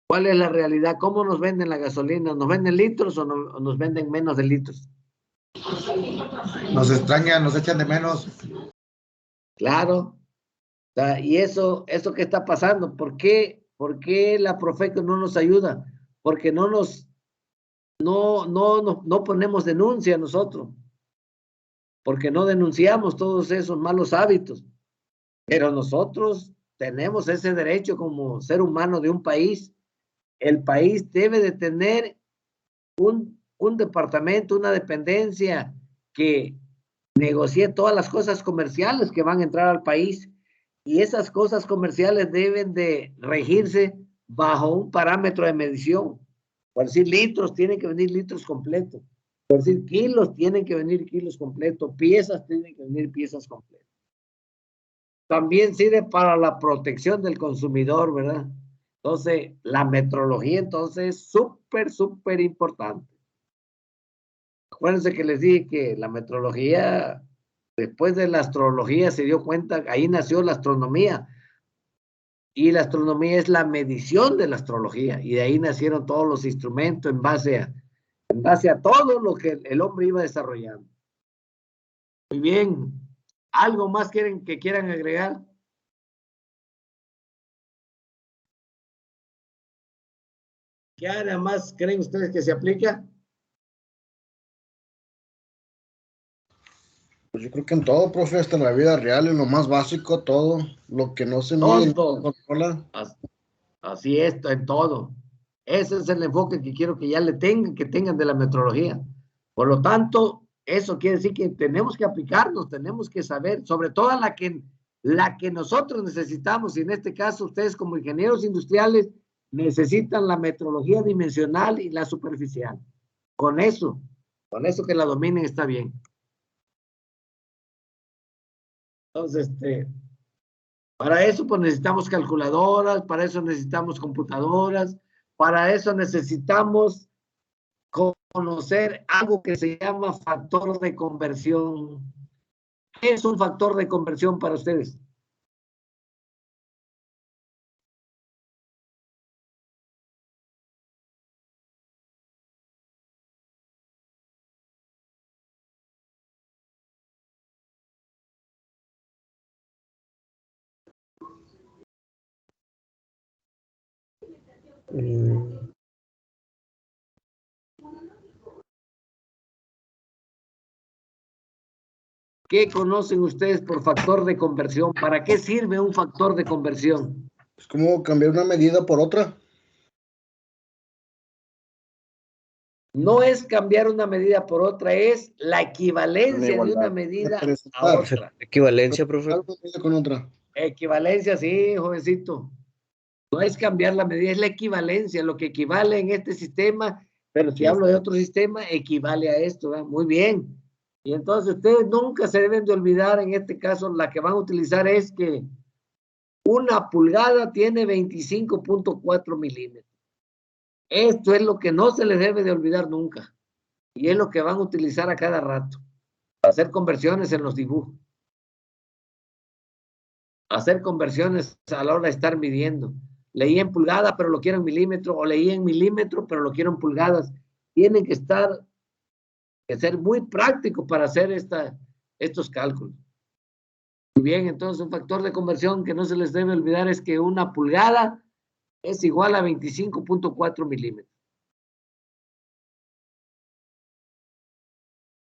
¿Cuál es la realidad? ¿Cómo nos venden la gasolina? ¿Nos venden litros o nos venden menos de litros? Nos extrañan, nos echan de menos. Claro. Y eso ¿qué está pasando? ¿Por qué la Profeco no nos ayuda? Porque no ponemos denuncia nosotros. Porque no denunciamos todos esos malos hábitos. Pero nosotros tenemos ese derecho como ser humano de un país. El país debe de tener un departamento, una dependencia que negocie todas las cosas comerciales que van a entrar al país, y esas cosas comerciales deben de regirse bajo un parámetro de medición. Por decir litros, tienen que venir litros completos. Por decir kilos, tienen que venir kilos completos. Piezas, tienen que venir piezas completas. También sirve para la protección del consumidor, ¿verdad? Entonces, la metrología, entonces, es súper importante. Acuérdense que les dije que la metrología, después de la astrología, se dio cuenta, ahí nació la astronomía. Y la astronomía es la medición de la astrología. Y de ahí nacieron todos los instrumentos en base a todo lo que el hombre iba desarrollando. Muy bien. ¿Algo más que quieran agregar? ¿Qué área más creen ustedes que se aplica? Pues yo creo que en todo, profe, hasta en la vida real, en lo más básico, todo, lo que no se mide, no se controla. Así es, en todo. Ese es el enfoque que quiero que ya le tengan, que tengan de la metrología. Por lo tanto, eso quiere decir que tenemos que aplicarnos, tenemos que saber, sobre todo la que nosotros necesitamos, y en este caso ustedes como ingenieros industriales necesitan la metrología dimensional y la superficial. Con eso que la dominen está bien. Entonces, para eso pues necesitamos calculadoras, para eso necesitamos computadoras, para eso necesitamos conocer algo que se llama factor de conversión. ¿Qué es un factor de conversión para ustedes? ¿Qué conocen ustedes por factor de conversión? ¿Para qué sirve un factor de conversión? Es como cambiar una medida por otra. No es cambiar una medida por otra, es la equivalencia de una medida a otra. Equivalencia, profe. Algo con otra. Equivalencia, sí, jovencito. No es cambiar la medida, es la equivalencia, lo que equivale en este sistema, pero si hablo de otro sistema, equivale a esto, ¿verdad? Muy bien. Y entonces ustedes nunca se deben de olvidar, en este caso, la que van a utilizar es que una pulgada tiene 25.4 milímetros. Esto es lo que no se les debe de olvidar nunca. Y es lo que van a utilizar a cada rato. Hacer conversiones en los dibujos. Hacer conversiones a la hora de estar midiendo. Leí en pulgada, pero lo quiero en milímetro, o leí en milímetro, pero lo quiero en pulgadas. Tienen que ser muy prácticos para hacer estos cálculos. Muy bien, entonces un factor de conversión que no se les debe olvidar es que una pulgada es igual a 25.4 milímetros.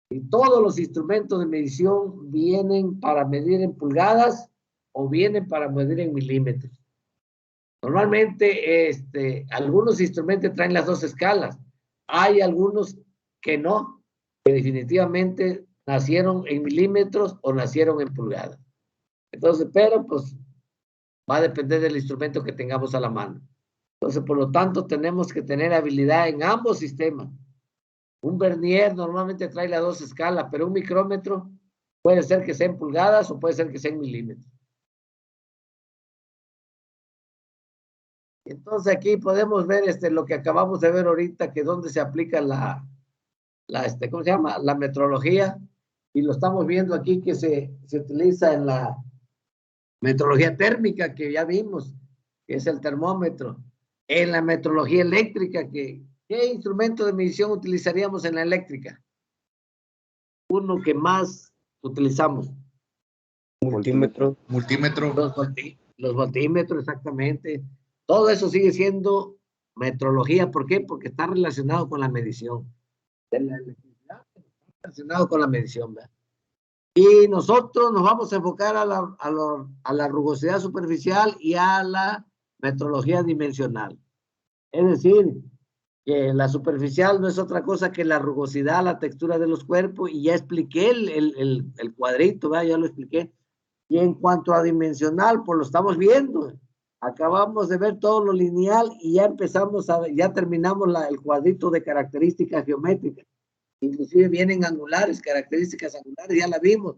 Y todos los instrumentos de medición vienen para medir en pulgadas o vienen para medir en milímetros. Normalmente, algunos instrumentos traen las dos escalas. Hay algunos que no, que definitivamente nacieron en milímetros o nacieron en pulgadas. Entonces, pero pues va a depender del instrumento que tengamos a la mano. Entonces, por lo tanto, tenemos que tener habilidad en ambos sistemas. Un vernier normalmente trae las dos escalas, pero un micrómetro puede ser que sea en pulgadas o puede ser que sea en milímetros. Entonces aquí podemos ver lo que acabamos de ver ahorita, que donde se aplica ¿cómo se llama? La metrología, y lo estamos viendo aquí que se utiliza en la metrología térmica, que ya vimos, que es el termómetro. En la metrología eléctrica, ¿qué instrumento de medición utilizaríamos en la eléctrica? Uno que más utilizamos. Multímetro. Multímetro. Los voltímetros, exactamente. Todo eso sigue siendo metrología. ¿Por qué? Porque está relacionado con la medición. De la electricidad está relacionado con la medición, ¿verdad? Y nosotros nos vamos a enfocar a la rugosidad superficial y a la metrología dimensional. Es decir, que la superficial no es otra cosa que la rugosidad, la textura de los cuerpos, y ya expliqué el cuadrito, ¿verdad? Ya lo expliqué. Y en cuanto a dimensional, pues lo estamos viendo. Acabamos de ver todo lo lineal y ya ya terminamos el cuadrito de características geométricas. Inclusive vienen angulares, características angulares, ya la vimos.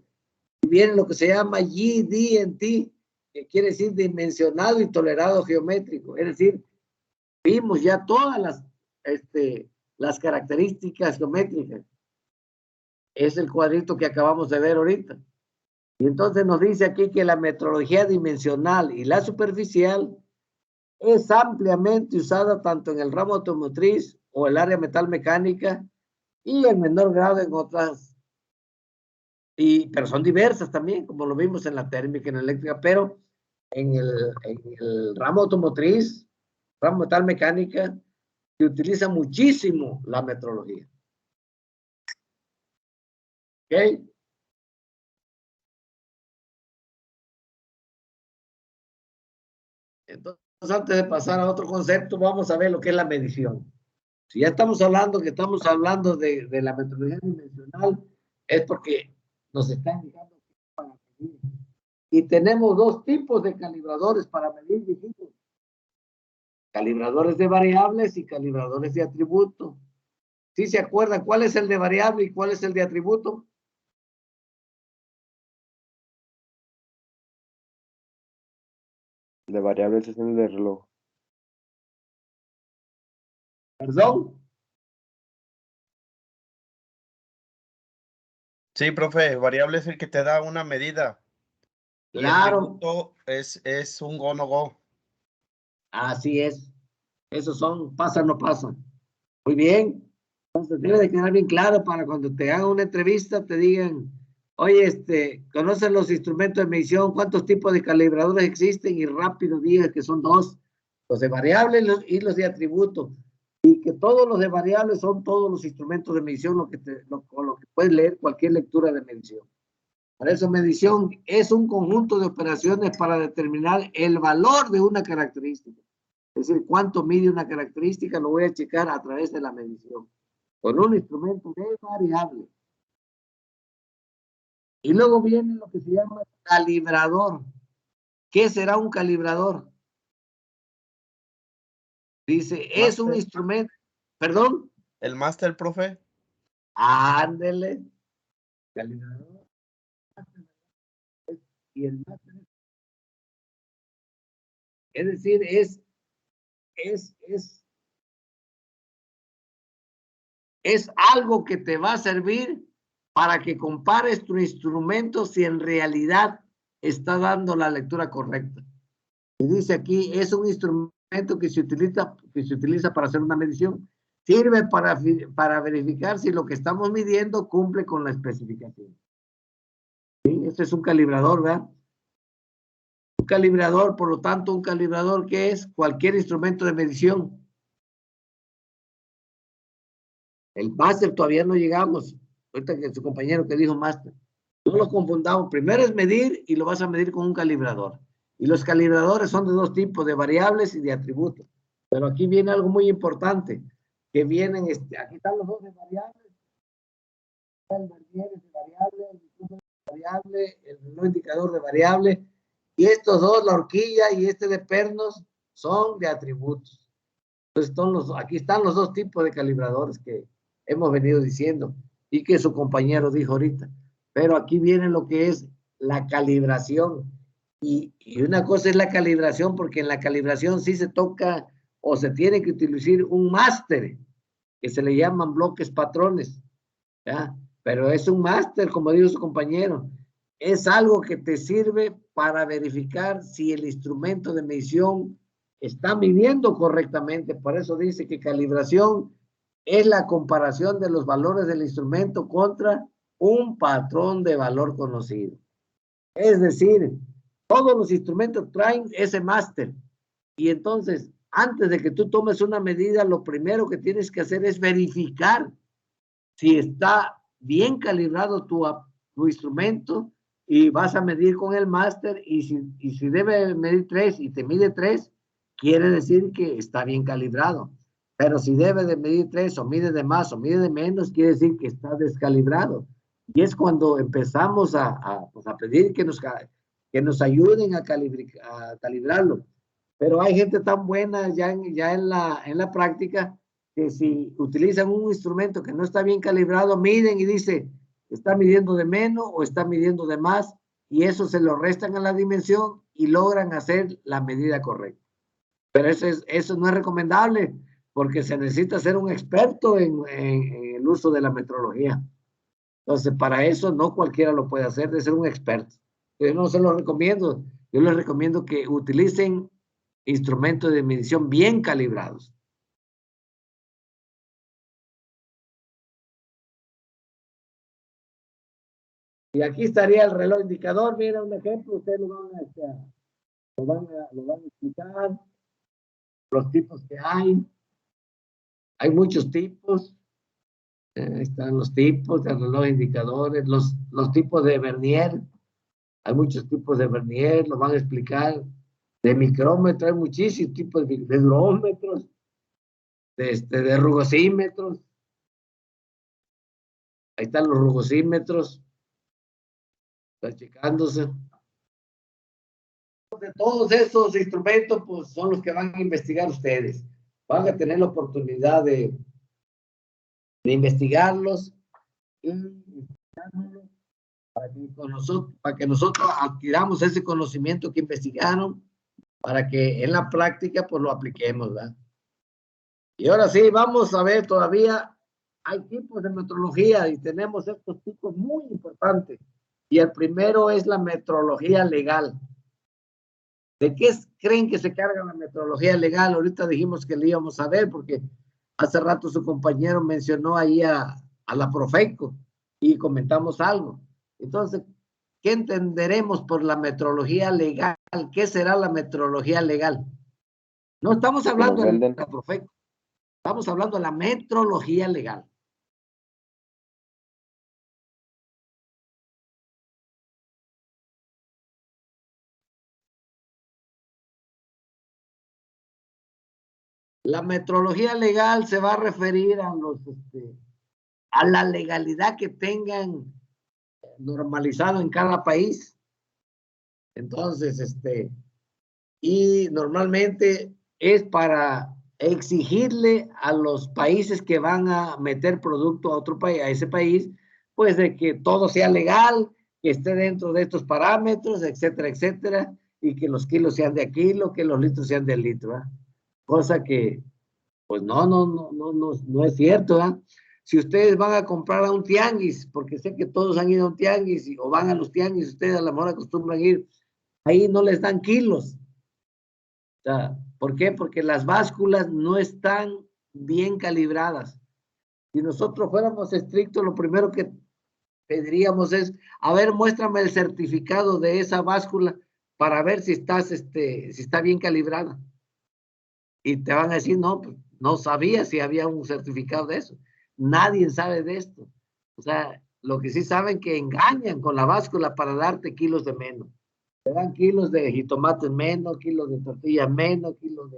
Y viene lo que se llama GD&T, que quiere decir dimensionado y tolerado geométrico. Es decir, vimos ya todas las características geométricas. Es el cuadrito que acabamos de ver ahorita. Y entonces nos dice aquí que la metrología dimensional y la superficial es ampliamente usada tanto en el ramo automotriz o el área metalmecánica y en menor grado en otras, pero son diversas también, como lo vimos en la térmica y en la eléctrica, pero en el ramo automotriz, ramo metalmecánica, se utiliza muchísimo la metrología. ¿Ok? Entonces, antes de pasar a otro concepto, vamos a ver lo que es la medición. Si ya estamos hablando de la metodología dimensional, es porque nos está indicando para medir. Y tenemos dos tipos de calibradores para medir, dijimos. Calibradores de variables y calibradores de atributo. ¿Sí se acuerdan cuál es el de variable y cuál es el de atributo? De variables es el de reloj. ¿Perdón? Sí, profe, variable es el que te da una medida. Y el Claro, tributo es un go no go. así es. Esos son pasa o no pasa. Muy bien. Entonces debe de quedar bien claro para cuando te hagan una entrevista te digan, oye, ¿conocen los instrumentos de medición? ¿Cuántos tipos de calibradores existen? Y rápido digas que son dos, los de variable y los de atributo. Y que todos los de variable son todos los instrumentos de medición, con lo que puedes leer cualquier lectura de medición. Para eso, medición es un conjunto de operaciones para determinar el valor de una característica. Es decir, cuánto mide una característica, lo voy a checar a través de la medición, con un instrumento de variable. Y luego viene lo que se llama calibrador. ¿Qué será un calibrador? Dice, es un instrumento, ¿perdón? ¿El máster, profe? Ándele. Calibrador. Y el máster. Es decir, es algo que te va a servir para que compares tu instrumento si en realidad está dando la lectura correcta. Y dice aquí, es un instrumento que se utiliza para hacer una medición. Sirve para verificar si lo que estamos midiendo cumple con la especificación. ¿Sí? Este es un calibrador, ¿verdad? Un calibrador, por lo tanto, un calibrador que es cualquier instrumento de medición. El máster todavía no llegamos. Ahorita que su compañero que dijo máster. No lo confundamos. Primero es medir y lo vas a medir con un calibrador. Y los calibradores son de dos tipos, de variables y de atributos. Pero aquí viene algo muy importante, que vienen, aquí están los dos de variables. El vernier es de variable, el difuso de variable, el reloj indicador de variable. Y estos dos, la horquilla y este de pernos, son de atributos. Entonces, aquí están los dos tipos de calibradores que hemos venido diciendo y que su compañero dijo ahorita. Pero aquí viene lo que es la calibración. Y una cosa es la calibración, porque en la calibración sí se toca o se tiene que utilizar un máster, que se le llaman bloques patrones, ¿ya? Pero es un máster, como dijo su compañero. Es algo que te sirve para verificar si el instrumento de medición está midiendo correctamente. Por eso dice que calibración es la comparación de los valores del instrumento contra un patrón de valor conocido. Es decir, todos los instrumentos traen ese máster. Y entonces, antes de que tú tomes una medida, lo primero que tienes que hacer es verificar si está bien calibrado tu instrumento y vas a medir con el máster y si debe medir 3 y te mide 3, quiere decir que está bien calibrado. Pero si debe de medir 3 o mide de más o mide de menos, quiere decir que está descalibrado. Y es cuando empezamos a pedir que nos ayuden a calibrarlo. Pero hay gente tan buena ya en la práctica que si utilizan un instrumento que no está bien calibrado, miden y dice, está midiendo de menos o está midiendo de más, y eso se lo restan a la dimensión y logran hacer la medida correcta. Pero eso no es recomendable, porque se necesita ser un experto en el uso de la metrología. Entonces, para eso no cualquiera lo puede hacer, de ser un experto. Yo no se lo recomiendo. Yo les recomiendo que utilicen instrumentos de medición bien calibrados. Y aquí estaría el reloj indicador. Mira un ejemplo, ustedes lo van a explicar. Los tipos que hay. Hay muchos tipos. Están los tipos de reloj indicadores, los tipos de vernier. Hay muchos tipos de vernier, lo van a explicar. De micrómetro hay muchísimos tipos de durómetros, de rugosímetros. Ahí están los rugosímetros. Está checándose. De todos esos instrumentos, pues son los que van a investigar ustedes. Van a tener la oportunidad de investigarlos y para que nosotros adquiramos ese conocimiento que investigaron, para que en la práctica pues lo apliquemos, ¿verdad? Y ahora sí, vamos a ver, todavía hay tipos de metrología y tenemos estos tipos muy importantes. Y el primero es la metrología legal. ¿De qué creen que se carga la metrología legal? Ahorita dijimos que le íbamos a ver porque hace rato su compañero mencionó ahí a la Profeco y comentamos algo. Entonces, ¿qué entenderemos por la metrología legal? ¿Qué será la metrología legal? No estamos hablando de la Profeco, estamos hablando de la metrología legal. La metrología legal se va a referir a a la legalidad que tengan normalizado en cada país. Entonces, y normalmente es para exigirle a los países que van a meter producto a otro país, a ese país, pues de que todo sea legal, que esté dentro de estos parámetros, etcétera, etcétera, y que los kilos sean de kilo, que los litros sean de litro, ¿eh? Cosa que, pues no es cierto, ¿eh? Si ustedes van a comprar a un tianguis, porque sé que todos han ido a un tianguis, o van a los tianguis, ustedes a lo mejor acostumbran ir, ahí no les dan kilos. O sea, ¿por qué? Porque las básculas no están bien calibradas. Si nosotros fuéramos estrictos, lo primero que pediríamos es, a ver, muéstrame el certificado de esa báscula para ver si si está bien calibrada. Y te van a decir, no, pues, no sabía si había un certificado de eso. Nadie sabe de esto. O sea, lo que sí saben que engañan con la báscula para darte kilos de menos. Te dan kilos de jitomates menos, kilos de tortillas menos, kilos de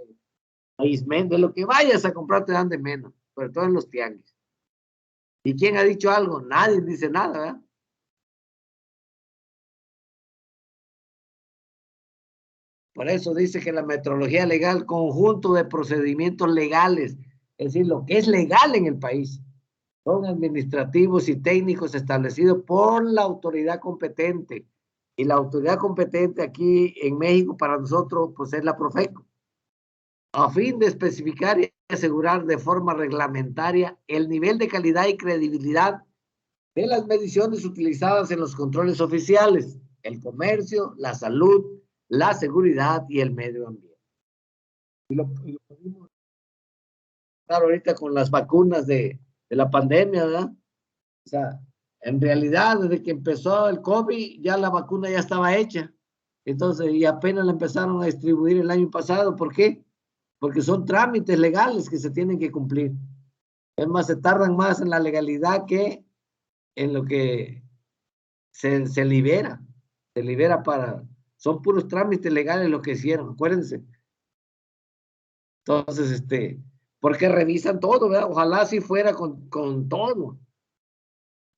maíz menos, de lo que vayas a comprar te dan de menos, sobre todo en los tianguis. ¿Y quién ha dicho algo? Nadie dice nada, ¿verdad? Por eso dice que la metrología legal, conjunto de procedimientos legales, es decir, lo que es legal en el país, son administrativos y técnicos establecidos por la autoridad competente. Y la autoridad competente aquí en México para nosotros, pues es la Profeco, a fin de especificar y asegurar de forma reglamentaria el nivel de calidad y credibilidad de las mediciones utilizadas en los controles oficiales, el comercio, la salud, la seguridad y el medio ambiente. Y lo podemos estar ahorita con las vacunas de la pandemia, ¿verdad? O sea, en realidad, desde que empezó el COVID, ya la vacuna ya estaba hecha. Entonces, y apenas la empezaron a distribuir el año pasado. ¿Por qué? Porque son trámites legales que se tienen que cumplir. Es más, se tardan más en la legalidad que en lo que se libera. Se libera son puros trámites legales lo que hicieron, acuérdense. Entonces, porque revisan todo, ¿verdad? Ojalá si fuera con todo.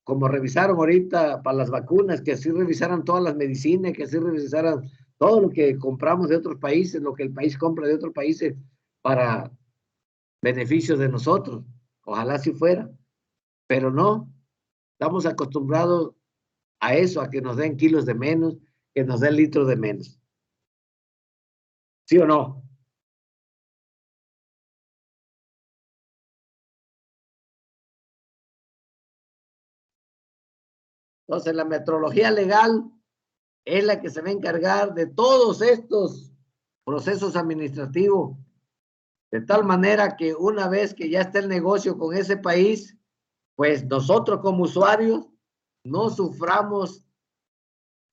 Como revisaron ahorita para las vacunas, que así revisaran todas las medicinas, que así revisaran todo lo que compramos de otros países, lo que el país compra de otros países para beneficio de nosotros. Ojalá si fuera, pero no. Estamos acostumbrados a eso, a que nos den kilos de menos, que nos den litros de menos. ¿Sí o no? Entonces, la metrología legal es la que se va a encargar de todos estos procesos administrativos, de tal manera que una vez que ya esté el negocio con ese país, pues nosotros como usuarios no suframos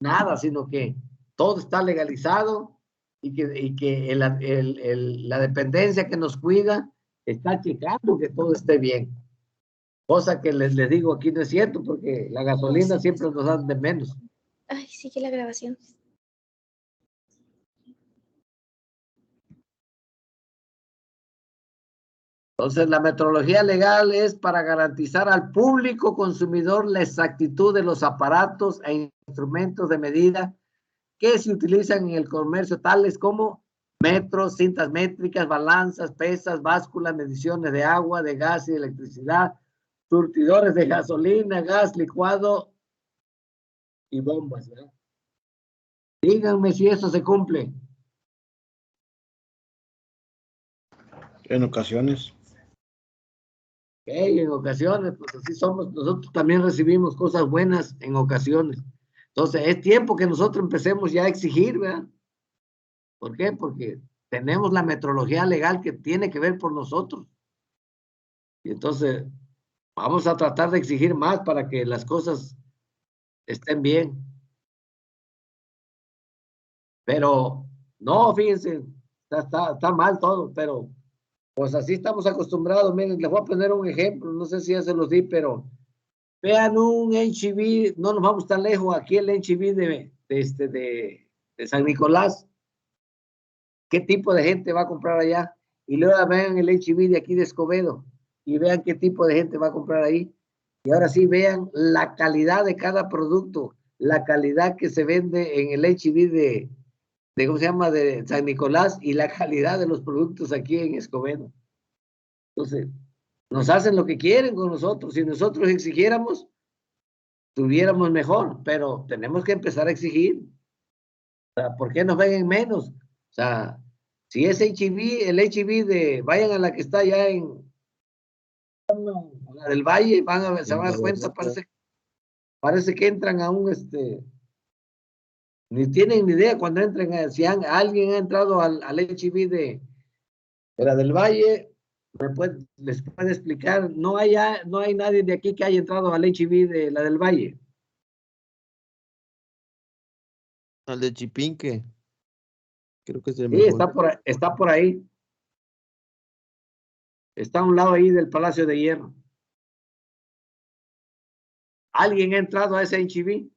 nada, sino que todo está legalizado y que la dependencia que nos cuida está checando que todo esté bien. Cosa que les digo aquí no es cierto, porque la gasolina siempre nos dan de menos. Ay, sigue la grabación. Entonces, la metrología legal es para garantizar al público consumidor la exactitud de los aparatos e instrumentos de medida que se utilizan en el comercio, tales como metros, cintas métricas, balanzas, pesas, básculas, mediciones de agua, de gas y electricidad, surtidores de gasolina, gas licuado y bombas, ¿verdad? Díganme si eso se cumple. En ocasiones. Ok, en ocasiones, pues así somos. Nosotros también recibimos cosas buenas en ocasiones. Entonces, es tiempo que nosotros empecemos ya a exigir, ¿verdad? ¿Por qué? Porque tenemos la metrología legal que tiene que ver por nosotros. Y entonces, vamos a tratar de exigir más para que las cosas estén bien. Pero, no, fíjense, está mal todo, pero pues así estamos acostumbrados. Miren, les voy a poner un ejemplo, no sé si ya se los di, pero vean un HEV, no nos vamos tan lejos, aquí el HEV de San Nicolás. ¿Qué tipo de gente va a comprar allá? Y luego vean el HEV de aquí de Escobedo y vean qué tipo de gente va a comprar ahí. Y ahora sí vean la calidad de cada producto, la calidad que se vende en el HEV de ¿cómo se llama? De San Nicolás y la calidad de los productos aquí en Escobedo. Entonces, nos hacen lo que quieren con nosotros. Si nosotros exigiéramos, tuviéramos mejor, pero tenemos que empezar a exigir. O sea, ¿por qué nos ven en menos? O sea, si es HEV, el HEV vayan a la que está allá en la del Valle, van a ver, se van a dar cuenta, parece que entran a un, ni tienen ni idea cuando entren, si alguien ha entrado al HEV de la del Valle, les puede explicar, no hay nadie de aquí que haya entrado al HEV de la del Valle. Al de Chipinque. Creo que es el Sí, mejor. está por ahí. Está a un lado ahí del Palacio de Hierro. ¿Alguien ha entrado a ese HEV?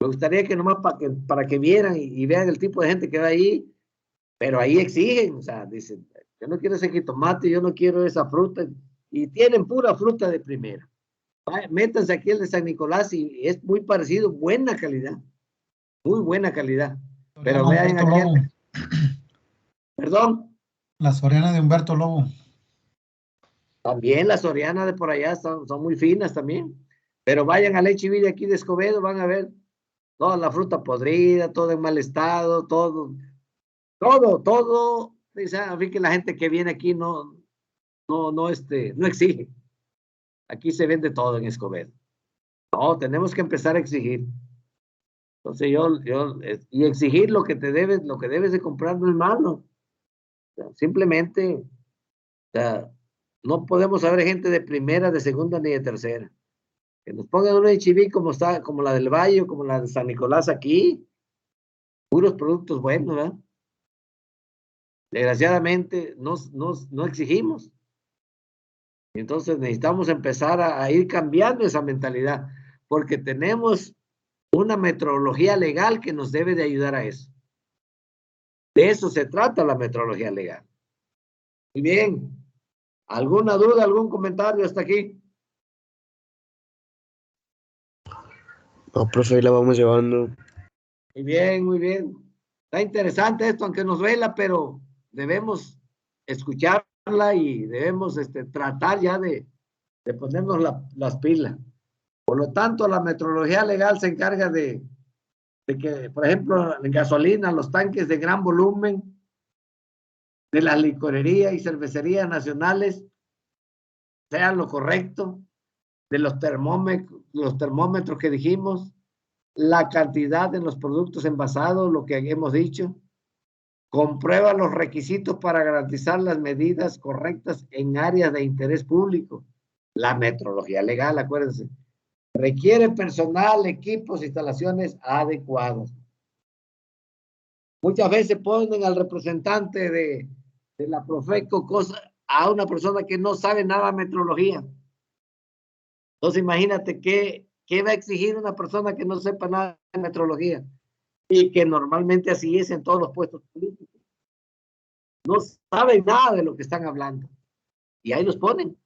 Me gustaría que nomás para que vieran y vean el tipo de gente que va ahí, pero ahí exigen, o sea, dicen, yo no quiero ese jitomate, yo no quiero esa fruta, y tienen pura fruta de primera. Métanse aquí el de San Nicolás y es muy parecido, buena calidad, muy buena calidad. Pero vean Humberto aquí, Lobo. perdón, La Soriana de Humberto Lobo. también las sorianas de por allá son muy finas también, pero vayan al HEV de aquí de Escobedo, van a ver toda la fruta podrida, todo en mal estado, todo, dice, a fin que la gente que viene aquí no exige. Aquí se vende todo en Escobedo. No, tenemos que empezar a exigir. Entonces y exigir lo que debes de comprar no es malo. O sea, simplemente, o sea, no podemos haber gente de primera, de segunda ni de tercera. Que nos pongan una HEV como la del Valle o como la de San Nicolás aquí, puros productos buenos, ¿verdad? Desgraciadamente no exigimos. Entonces necesitamos empezar a ir cambiando esa mentalidad, porque tenemos una metrología legal que nos debe de ayudar a eso. De eso se trata la metrología legal. Muy bien. ¿Alguna duda, algún comentario hasta aquí? No, profe, ahí la vamos llevando. Muy bien, muy bien. Está interesante esto, aunque nos duela, pero debemos escucharla y debemos tratar ya de ponernos las pilas. Por lo tanto, la metrología legal se encarga de que, por ejemplo, en gasolina, los tanques de gran volumen de las licorerías y cervecerías nacionales sean lo correcto, de los termómetros que dijimos, la cantidad de los productos envasados, lo que hemos dicho, comprueba los requisitos para garantizar las medidas correctas en áreas de interés público. La metrología legal, acuérdense, requiere personal, equipos, instalaciones adecuados. Muchas veces ponen al representante de la Profeco a una persona que no sabe nada de metrología. Entonces imagínate qué va a exigir una persona que no sepa nada de metrología y que normalmente así es en todos los puestos políticos. no saben nada de lo que están hablando. Y ahí los ponen.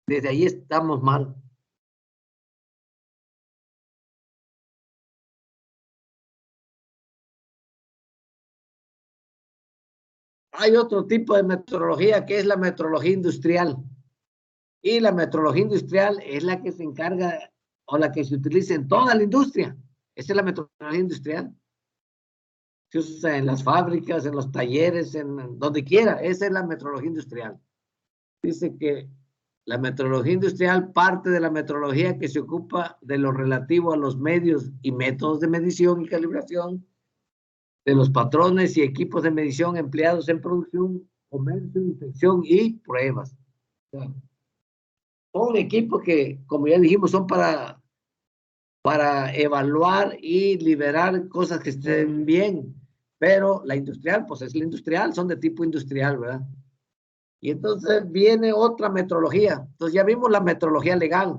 Desde ahí estamos mal. Hay otro tipo de metrología que es la metrología industrial. Y la metrología industrial es la que se encarga o la que se utiliza en toda la industria. Esa es la metrología industrial. Se usa en las fábricas, en los talleres, en donde quiera. Esa es la metrología industrial. Dice que la metrología industrial parte de la metrología que se ocupa de lo relativo a los medios y métodos de medición y calibración, de los patrones y equipos de medición empleados en producción, comercio, inspección y pruebas. O sea, son equipos que, como ya dijimos, son para evaluar y liberar cosas que estén bien. Pero la industrial, pues es la industrial, son de tipo industrial, ¿verdad? Y entonces viene otra metrología. Entonces ya vimos la metrología legal,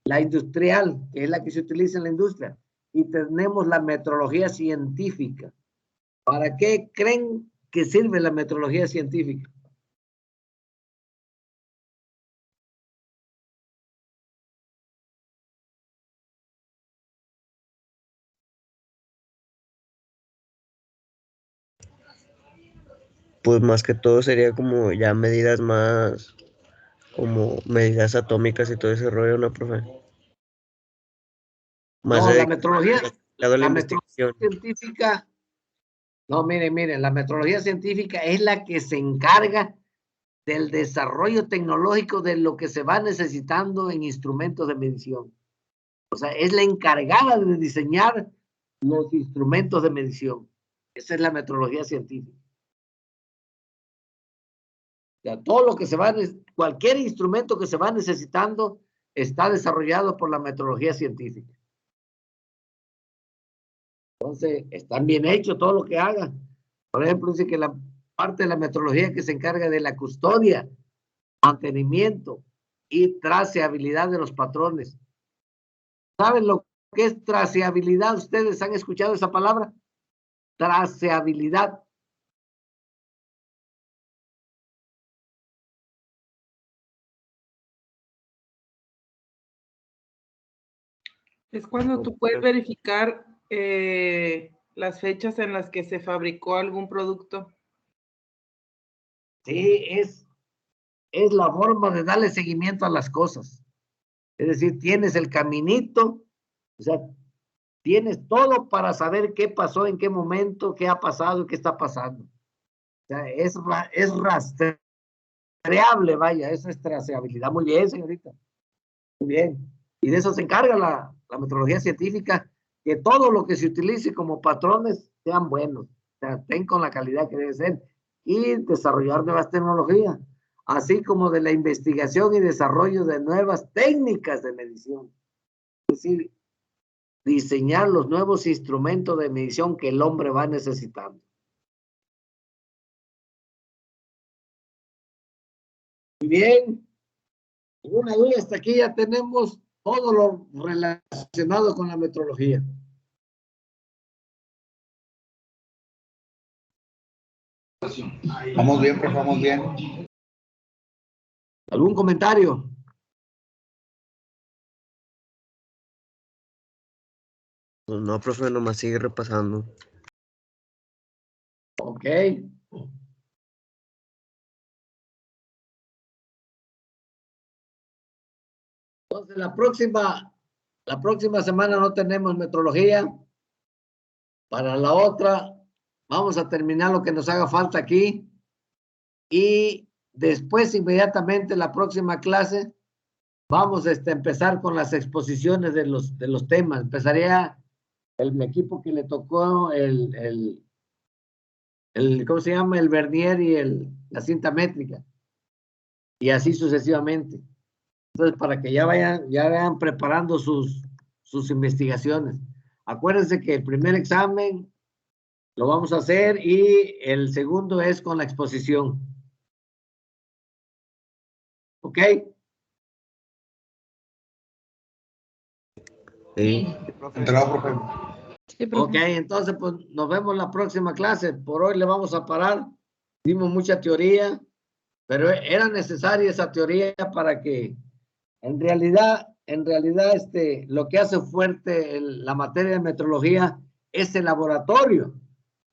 la industrial, que es la que se utiliza en la industria. Y tenemos la metrología científica. ¿Para qué creen que sirve la metrología científica? Pues más que todo sería como ya medidas más, como medidas atómicas y todo ese rollo, ¿no, profe? Más No, de la la metrología investigación. científica, no, miren, la metrología científica es la que se encarga del desarrollo tecnológico de lo que se va necesitando en instrumentos de medición. O sea, es la encargada de diseñar los instrumentos de medición. Esa es la metrología científica. O sea, todo lo que se va, cualquier instrumento que se va necesitando está desarrollado por la metrología científica. Entonces, están bien hechos todo lo que hagan. Por ejemplo, dice que la parte de la metrología que se encarga de la custodia, mantenimiento y traceabilidad de los patrones. ¿Saben lo que es traceabilidad? ¿Ustedes han escuchado esa palabra? Traceabilidad. Es cuando tú puedes verificar las fechas en las que se fabricó algún producto. Sí, es la forma de darle seguimiento a las cosas. Es decir, tienes el caminito, o sea, tienes todo para saber qué pasó, en qué momento, qué ha pasado, qué está pasando. O sea, es rastreable, vaya, esa es traceabilidad. Muy bien, señorita. Muy bien. Y de eso se encarga la metrología científica, que todo lo que se utilice como patrones sean buenos, o sea, estén con la calidad que debe ser, y desarrollar nuevas tecnologías, así como de la investigación y desarrollo de nuevas técnicas de medición. Es decir, diseñar los nuevos instrumentos de medición que el hombre va necesitando. Muy bien. ¿Alguna duda? Hasta aquí ya tenemos todo lo relacionado con la metrología. Vamos bien, profe, vamos bien. ¿Algún comentario? Pues no, profe, nomás sigue repasando. Ok. Entonces, la próxima semana no tenemos metrología. Para la otra, vamos a terminar lo que nos haga falta aquí. Y después, inmediatamente, la próxima clase, vamos a empezar con las exposiciones de los temas. Empezaría el equipo que le tocó ¿cómo se llama? El vernier y la cinta métrica. Y así sucesivamente. Entonces, para que ya vayan preparando sus investigaciones. Acuérdense que el primer examen lo vamos a hacer y el segundo es con la exposición. ¿Ok? Sí. Enterado, profe. Sí, profe. Ok, entonces pues nos vemos la próxima clase. Por hoy le vamos a parar. dimos mucha teoría, pero era necesaria esa teoría para que en realidad, lo que hace fuerte la materia de metrología es el laboratorio.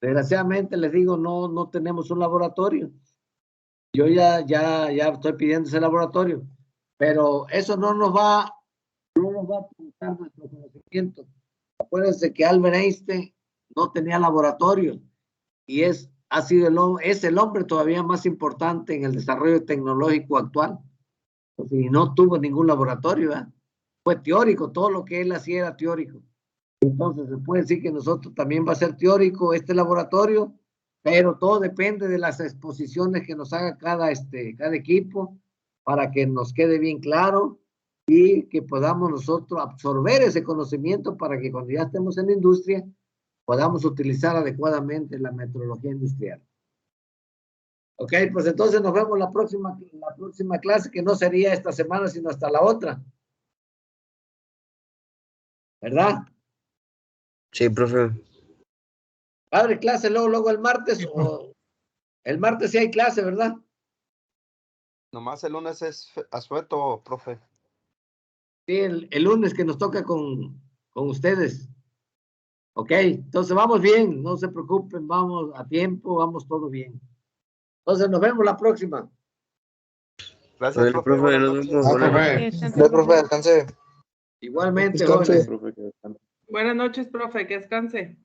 Desgraciadamente, les digo, no tenemos un laboratorio. Yo ya estoy pidiendo ese laboratorio, pero eso no nos va a apuntar nuestro conocimiento. Acuérdense que Albert Einstein no tenía laboratorio y es el hombre todavía más importante en el desarrollo tecnológico actual. Y no tuvo ningún laboratorio, ¿eh? Fue teórico, todo lo que él hacía era teórico. Entonces se puede decir que nosotros también va a ser teórico este laboratorio, pero todo depende de las exposiciones que nos haga cada equipo para que nos quede bien claro y que podamos nosotros absorber ese conocimiento para que cuando ya estemos en la industria podamos utilizar adecuadamente la metrología industrial. Ok, pues entonces nos vemos la próxima clase, que no sería esta semana, sino hasta la otra. ¿Verdad? Sí, profe. ¿Abre clase luego el martes? O el martes sí hay clase, ¿verdad? Nomás el lunes es asueto, profe. Sí, el lunes que nos toca con ustedes. Ok, entonces vamos bien, no se preocupen, vamos a tiempo, vamos todo bien. Entonces nos vemos la próxima. Gracias, Bueno, profe. profe, Buenas nos noches. vemos. Ah, Buenas profe. noches. Descanse, Profe, profe. descanse. Igualmente, Descanse. jóvenes. Profe, que descanse. Buenas noches, profe, que descanse.